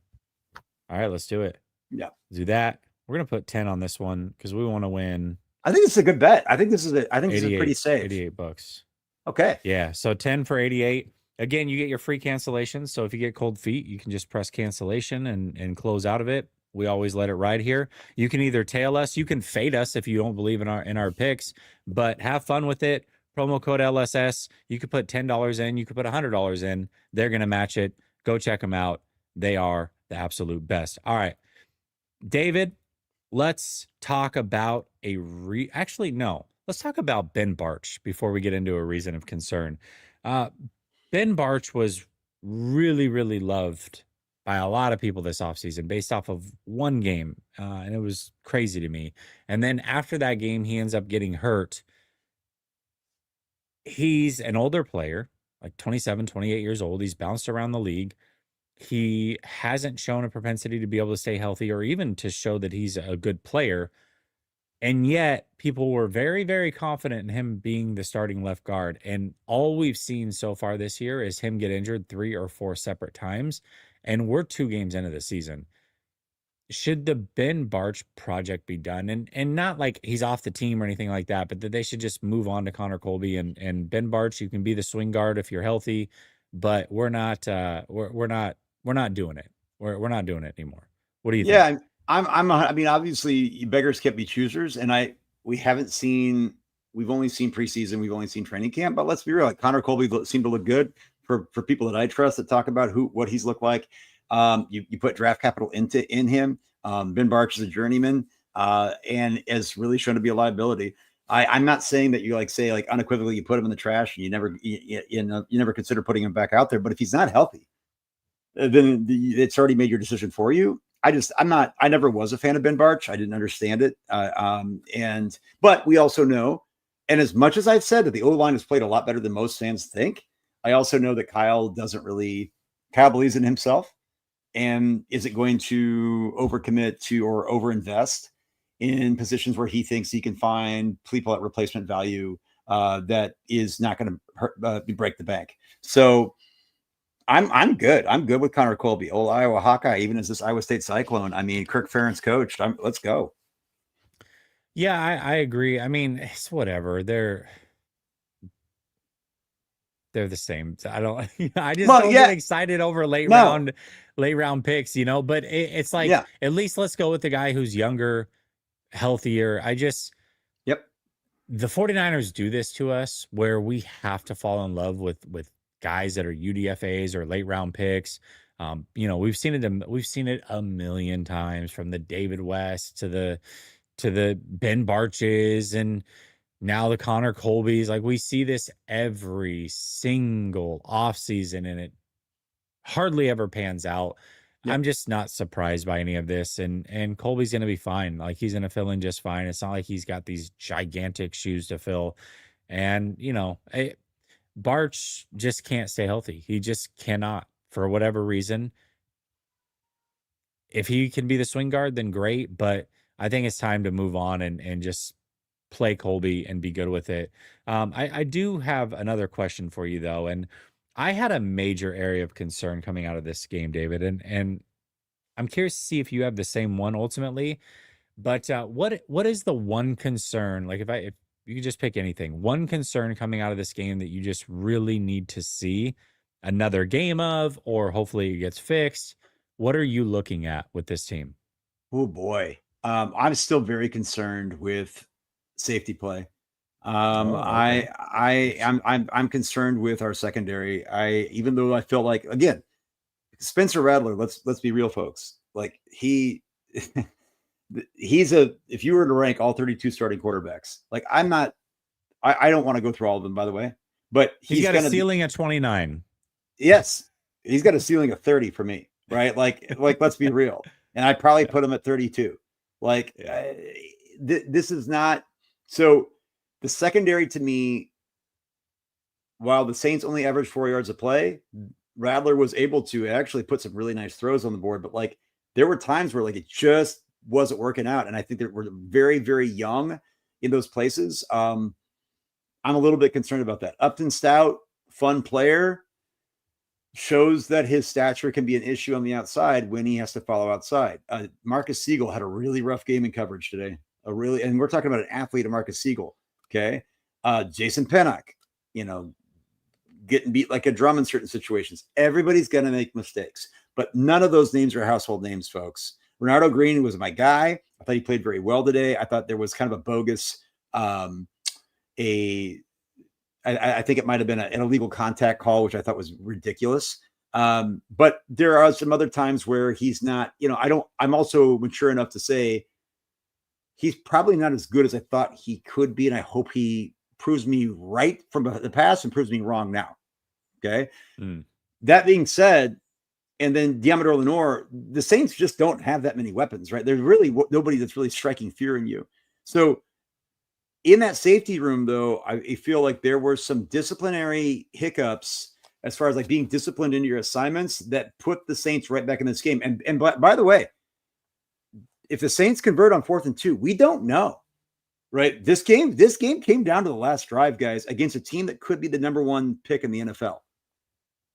All right, let's do it. Yeah. Do that. We're going to put 10 on this one because we want to win. I think it's a good bet. I think this is pretty safe. $88. Okay. Yeah, so 10 for 88. Again, you get your free cancellations. So if you get cold feet, you can just press cancellation and close out of it. We always let it ride here. You can either tail us, you can fade us if you don't believe in our picks, but have fun with it. Promo code LSS. You could put $10 in, you could put $100 in. They're gonna match it. Go check them out. They are the absolute best. All right, David, let's talk about actually, no, let's talk about Ben Barch before we get into a reason of concern. Uh, Ben Barch was really, really loved by a lot of people this offseason based off of one game. And it was crazy to me. And then after that game, he ends up getting hurt. He's an older player, like 27, 28 years old. He's bounced around the league. He hasn't shown a propensity to be able to stay healthy or even to show that he's a good player. And yet people were very, very confident in him being the starting left guard. And all we've seen so far this year is him get injured 3 or 4 separate times. And we're 2 games into the season. Should the Ben Barch project be done? And not like he's off the team or anything like that, but that they should just move on to Connor Colby and Ben Barch. You can be the swing guard if you're healthy, but we're not doing it. We're not doing it anymore. What do you think? Yeah, I mean, obviously, beggars can't be choosers, and we've only seen preseason, we've only seen training camp, but let's be real. Like Connor Colby seemed to look good for people that I trust that talk about what he's looked like. You put draft capital in him. Ben Barch is a journeyman, and has really shown to be a liability. I'm not saying that you say unequivocally you put him in the trash and you never consider putting him back out there. But if he's not healthy, then it's already made your decision for you. I never was a fan of Ben Barch. I didn't understand it. But we also know, and as much as I've said that the O-line has played a lot better than most fans think, I also know that Kyle believes in himself and isn't going to overcommit to or overinvest in positions where he thinks he can find people at replacement value that is not going to break the bank. So I'm good. I'm good with Connor Colby, old Iowa Hawkeye, even as this Iowa State Cyclone. I mean, Kirk Ferentz coached. Let's go. Yeah, I agree. I mean, it's whatever. They're the same. I don't. I just don't get excited over late round picks, But it's like at least let's go with the guy who's younger, healthier. Yep. The 49ers do this to us where we have to fall in love with guys that are UDFAs or late round picks. We've seen it a million times, from the David West to the Ben Barches and now the Connor Colbys. Like, we see this every single offseason and it hardly ever pans out. Yep. I'm just not surprised by any of this. And Colby's going to be fine. Like, he's going to fill in just fine. It's not like he's got these gigantic shoes to fill. And, Barch just can't stay healthy. He just cannot, for whatever reason. If he can be the swing guard, then great. But I think it's time to move on and just play Colby and be good with it. I do have another question for you, though. And I had a major area of concern coming out of this game, David. And I'm curious to see if you have the same one ultimately. But what is the one concern? Like, if you could just pick anything, one concern coming out of this game that you just really need to see another game of, or hopefully it gets fixed. What are you looking at with this team? Oh boy. I'm still very concerned with safety play. Okay. I'm concerned with our secondary. Even though I felt like, again, Spencer Rattler, let's be real, folks. Like, he's if you were to rank all 32 starting quarterbacks, like, I don't want to go through all of them, by the way, but he's got a ceiling at 29. Yes. He's got a ceiling of 30 for me, right? Like, let's be real. And I probably put him at 32. Like, this is not, so the secondary to me, while the Saints only averaged 4 yards a play, Rattler was able to actually put some really nice throws on the board. But like, there were times where like it just wasn't working out. And I think that we're very, very young in those places. I'm a little bit concerned about that. Upton Stout, fun player, shows that his stature can be an issue on the outside when he has to follow outside. Marcus Siegel had a really rough game in coverage today. And we're talking about an athlete of Marcus Siegel. Okay. Jason Pennock, getting beat like a drum in certain situations. Everybody's going to make mistakes, but none of those names are household names, folks. Renardo Green was my guy. I thought he played very well today. I thought there was kind of a bogus, I think it might have been an illegal contact call, which I thought was ridiculous. But there are some other times where he's not, I'm also mature enough to say he's probably not as good as I thought he could be. And I hope he proves me right from the past and proves me wrong now. Okay. That being said, and then Diamador Lenore, the Saints just don't have that many weapons, right? There's really nobody that's really striking fear in you. So in that safety room, though, I feel like there were some disciplinary hiccups as far as like being disciplined into your assignments that put the Saints right back in this game. And by the way, if the Saints convert on 4th and 2, we don't know, right? This game came down to the last drive, guys, against a team that could be the number 1 pick in the NFL.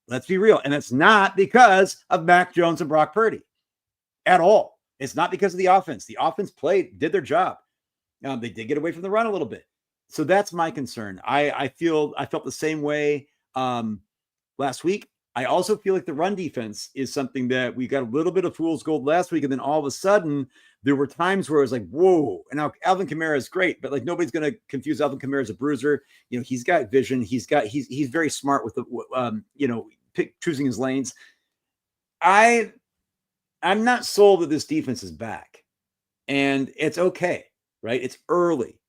Let's be real. And it's not because of Mac Jones and Brock Purdy at all. It's not because of the offense. The offense did their job. They did get away from the run a little bit. So that's my concern. I felt the same way last week. I also feel like the run defense is something that we got a little bit of fool's gold last week. And then all of a sudden there were times where it was like, whoa. And now Alvin Kamara is great, but like nobody's going to confuse Alvin Kamara as a bruiser. He's got vision. He's very smart with the, choosing his lanes. I'm not sold that this defense is back, and it's okay, right? It's early.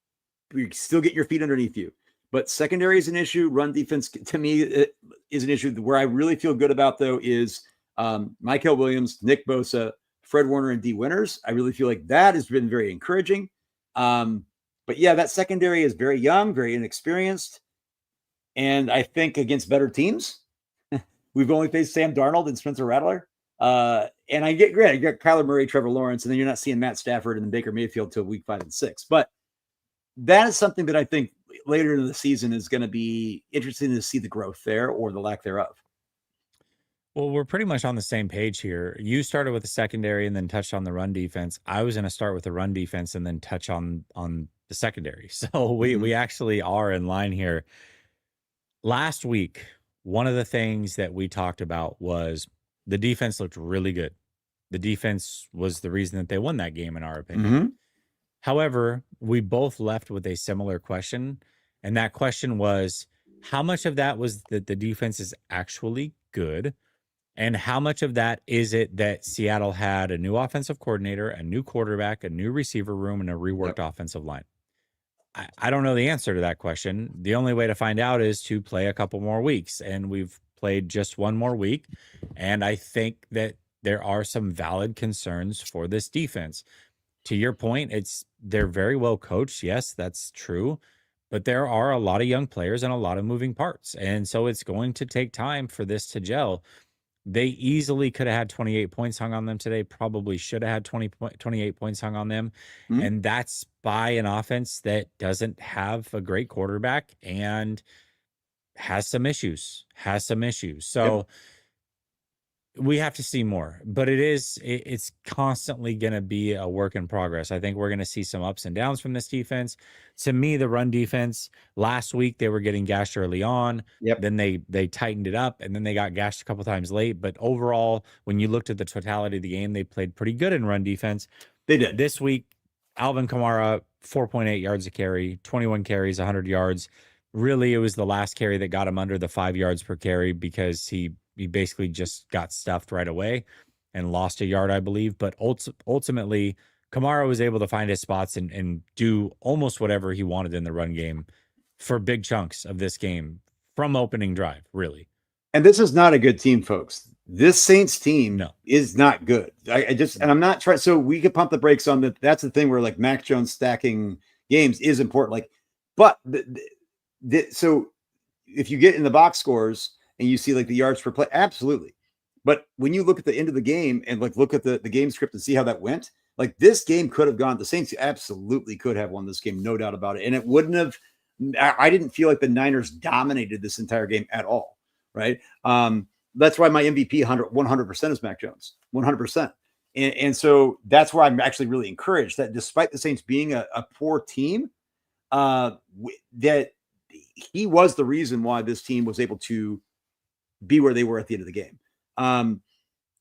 You still get your feet underneath you. But secondary is an issue. Run defense, to me, is an issue. Where I really feel good about, though, is Mykel Williams, Nick Bosa, Fred Warner, and D. Winters. I really feel like that has been very encouraging. But, yeah, that secondary is very young, very inexperienced. And I think against better teams, we've only faced Sam Darnold and Spencer Rattler. And I get great. You got Kyler Murray, Trevor Lawrence, and then you're not seeing Matt Stafford and then Baker Mayfield till week 5 and 6. But that is something that I think later in the season is going to be interesting to see the growth there or the lack thereof. Well, we're pretty much on the same page here. You started with the secondary and then touched on the run defense. I was going to start with the run defense and then touch on the secondary. So we actually are in line here. Last week, one of the things that we talked about was the defense looked really good. The defense was the reason that they won that game, in our opinion. However, we both left with a similar question. And that question was, how much of that was that the defense is actually good? And how much of that is it that Seattle had a new offensive coordinator, a new quarterback, a new receiver room, and a reworked offensive line? I don't know the answer to that question. The only way to find out is to play a couple more weeks. And we've played just one more week. And I think that there are some valid concerns for this defense. To your point, they're very well coached. Yes, that's true. But there are a lot of young players and a lot of moving parts. And so it's going to take time for this to gel. They easily could have had 28 points hung on them today. Probably should have had 28 points hung on them. And that's by an offense that doesn't have a great quarterback and has some issues. So we have to see more, but it's constantly going to be a work in progress. I think we're going to see some ups and downs from this defense. To me, the run defense last week, they were getting gashed early on. Then they tightened it up, and then they got gashed a couple times late. But overall, when you looked at the totality of the game, they played pretty good in run defense. They did. This week, Alvin Kamara, 4.8 yards a carry, 21 carries, 100 yards. Really, it was the last carry that got him under the 5 yards per carry because he basically just got stuffed right away and lost a yard, I believe. But ultimately, Kamara was able to find his spots and do almost whatever he wanted in the run game for big chunks of this game from opening drive, really. And this is not a good team, folks. This Saints team is not good. And I'm not trying. So we could pump the brakes on that. That's the thing where like Mac Jones stacking games is important. Like, but so if you get in the box scores and you see like the yards per play, absolutely. But when you look at the end of the game and like look at the game script and see how that went, like this game could have gone. The Saints absolutely could have won this game, no doubt about it. And it wouldn't have. I didn't feel like the Niners dominated this entire game at all. Right. That's why my MVP 100% is Mac Jones, 100%. And so that's where I'm actually really encouraged that despite the Saints being a poor team, that he was the reason why this team was able to be where they were at the end of the game.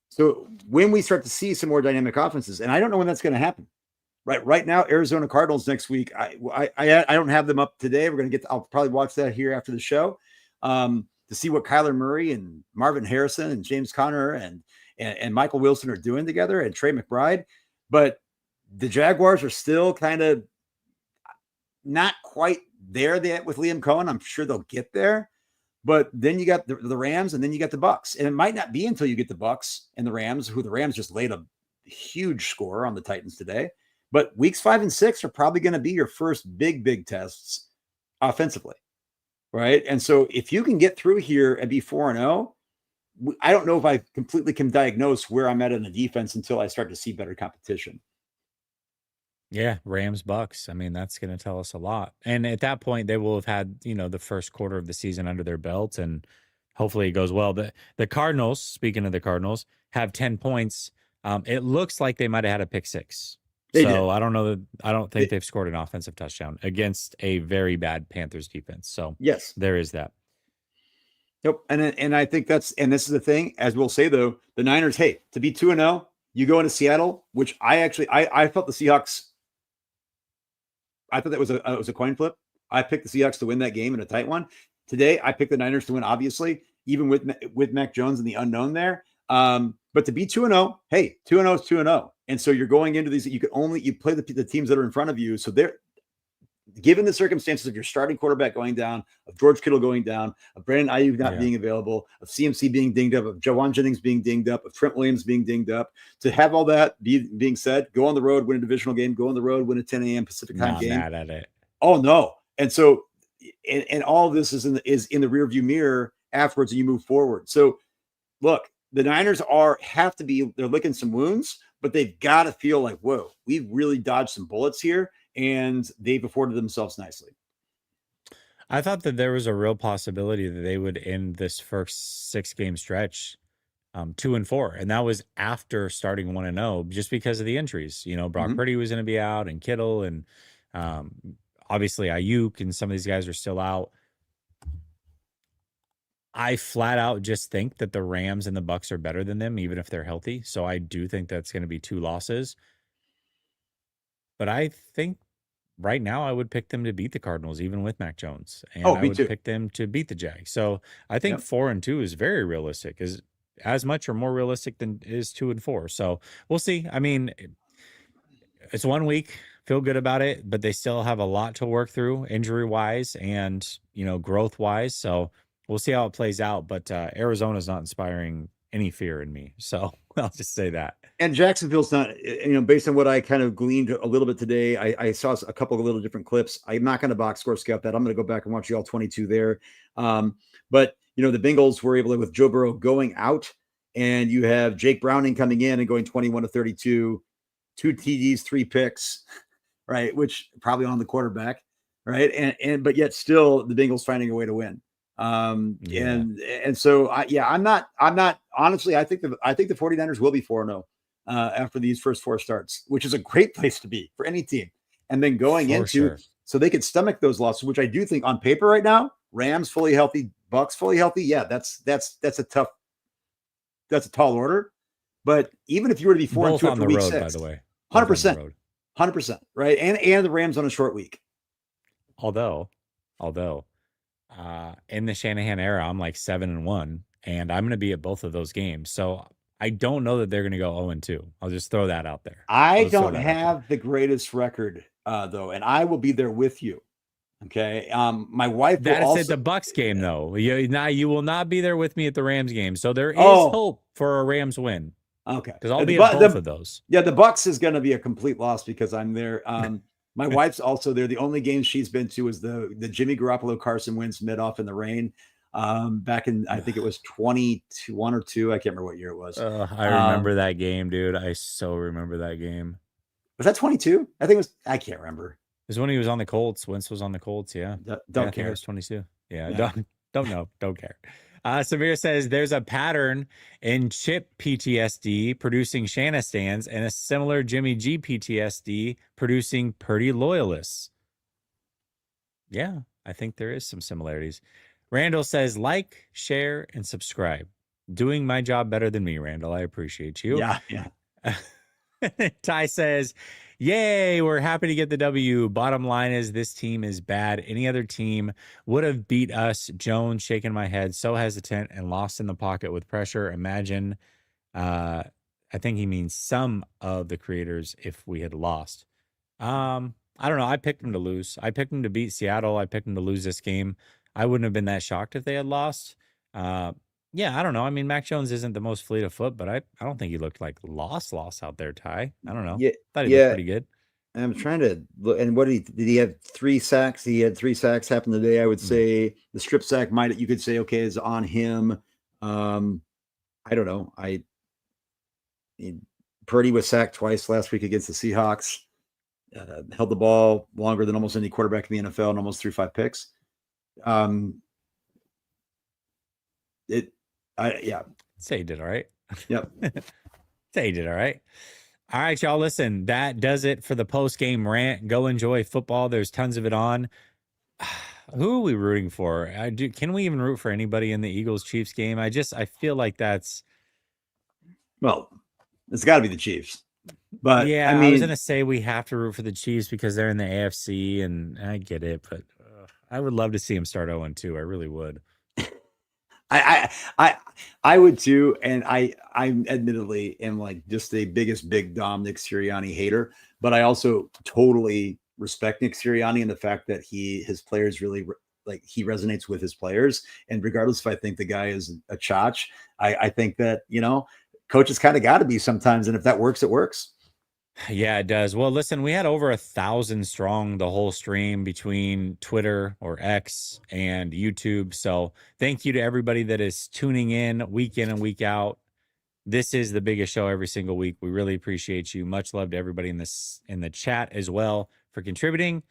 So when we start to see some more dynamic offenses, and I don't know when that's going to happen. Right now, Arizona Cardinals next week. I don't have them up today. We're going to I'll probably watch that here after the show to see what Kyler Murray and Marvin Harrison and James Conner and Michael Wilson are doing together, and Trey McBride. But the Jaguars are still kind of not quite there yet with Liam Cohen. I'm sure they'll get there. But then you got the Rams, and then you got the Bucks. And it might not be until you get the Bucks and the Rams, who the Rams just laid a huge score on the Titans today. But weeks 5 and 6 are probably going to be your first big tests offensively, right? And so if you can get through here and be 4-0, I don't know if I completely can diagnose where I'm at in the defense until I start to see better competition. Yeah, Rams, Bucks. I mean, that's going to tell us a lot. And at that point, they will have had, the first quarter of the season under their belt, and hopefully it goes well. The Cardinals, speaking of the Cardinals, have 10 points. It looks like they might have had a pick 6. I don't know I don't think they've scored an offensive touchdown against a very bad Panthers defense. So yes, there is that. Yep. And I think this is the thing, as we'll say though, the Niners, hey, to be 2-0, you go into Seattle, which I felt the Seahawks. I thought that was a coin flip. I picked the Seahawks to win that game in a tight one. Today, I picked the Niners to win, obviously, even with Mac Jones and the unknown there. But to be 2-0, hey, 2-0 is 2-0. And so you're going into these, you play the teams that are in front of you. So they're, given the circumstances of your starting quarterback going down, of George Kittle going down, of Brandon Ayuk not being available, of CMC being dinged up, of Jawan Jennings being dinged up, of Trent Williams being dinged up, to have all that being said, go on the road, win a divisional game, go on the road, win a 10 a.m. Pacific time game. Not mad at it. Oh no. And so, and all of this is in the rear view mirror afterwards, and you move forward. So look, the Niners they're licking some wounds, but they've got to feel like, whoa, we've really dodged some bullets here, and they've afforded themselves nicely. I thought that there was a real possibility that they would end this first 6-game stretch 2-4, and that was after starting 1-0, just because of the injuries. Brock Purdy was going to be out, and Kittle, and obviously Ayuk, and some of these guys are still out. I flat out just think that the Rams and the Bucks are better than them, even if they're healthy. So I do think that's going to be 2 losses. But I think right now I would pick them to beat the Cardinals, even with Mac Jones. And I would pick them to beat the Jags. So I think 4-2 is very realistic, is as much or more realistic than is 2-4. So we'll see. I mean, it's 1 week. Feel good about it, but they still have a lot to work through injury-wise and, growth-wise. So we'll see how it plays out, but Arizona's not inspiring any fear in me. So I'll just say that. And Jacksonville's not, based on what I kind of gleaned a little bit today, I saw a couple of little different clips. I'm not going to box score scout that. I'm going to go back and watch the all 22 there. But, the Bengals were able to, with Joe Burrow going out, and you have Jake Browning coming in and going 21-32, 2 TDs, 3 picks, right? Which probably on the quarterback, right? But yet still the Bengals finding a way to win. And so I'm not honestly, I think the 49ers will be 4-0 after these first 4 starts, which is a great place to be for any team. And then going so they could stomach those losses, which I do think on paper right now, Rams fully healthy, Bucks fully healthy. Yeah, that's a tall order. But even if you were to be 4-2 after week 6, by the way, 100%, right? And the Rams on a short week. Although in the Shanahan era, I'm like 7-1, and I'm going to be at both of those games. So I don't know that they're going to go 0-2. I'll just throw that out there. I don't have the greatest record, though, and I will be there with you. Okay. My wife. That's at the Bucks game, though. You will not be there with me at the Rams game. So there is hope for a Rams win. Okay. Because I'll be at both of those. Yeah, the Bucks is going to be a complete loss because I'm there. My wife's also there. The only game she's been to is the Jimmy Garoppolo Carson Wentz mid-off in the rain. Back in, I think it was 21 or 2. I can't remember what year it was. I remember that game, dude. I so remember that game. Was that 22? I think it was. I can't remember. It was when he was on the Colts. Wentz was on the Colts. Yeah. Don't care. It was 22. Yeah. Don't know. Don't care. Samir says there's a pattern in Chip PTSD producing Shanna stands and a similar Jimmy G PTSD producing Purdy loyalists. Yeah, I think there is some similarities. Randall says, like, share, and subscribe. Doing my job better than me, Randall. I appreciate you. Yeah, yeah. Ty says, yay, we're happy to get the W. Bottom line is this team is bad. Any other team would have beat us. Jones shaking my head, so hesitant and lost in the pocket with pressure. Imagine, I think he means some of the creators if we had lost. I don't know. I picked him to lose. I picked him to beat Seattle. I picked him to lose this game. I wouldn't have been that shocked if they had lost. Yeah, I don't know. I mean, Mac Jones isn't the most fleet of foot, but I don't think he looked like lost out there, Ty. I don't know. Yeah, Thought he looked yeah. pretty good. I'm trying to look. And what did he have 3 sacks? He had 3 sacks happen today. I would say the strip sack you could say, okay, is on him. I don't know. Purdy was sacked twice last week against the Seahawks. Held the ball longer than almost any quarterback in the NFL and almost threw 5 picks. Yeah. Say he did all right. Yep. Say he did all right. All right, y'all. Listen, that does it for the post-game rant. Go enjoy football. There's tons of it on. Who are we rooting for? Can we even root for anybody in the Eagles-Chiefs game? I feel like that's... Well, it's got to be the Chiefs. But yeah, I mean, I was gonna say we have to root for the Chiefs because they're in the AFC, and I get it, but I would love to see them start 0-2. I really would. I would too, and I admittedly am like just the biggest big Dom Nick Sirianni hater, but I also totally respect Nick Sirianni and the fact that his players really he resonates with his players, and regardless if I think the guy is a chotch, I think that coaches kind of got to be sometimes, and if that works, it works. Yeah, it does. Well, listen, we had over 1,000 strong the whole stream between Twitter or X and YouTube. So thank you to everybody that is tuning in and week out. This is the biggest show every single week. We really appreciate you. Much love to everybody in the chat as well for contributing.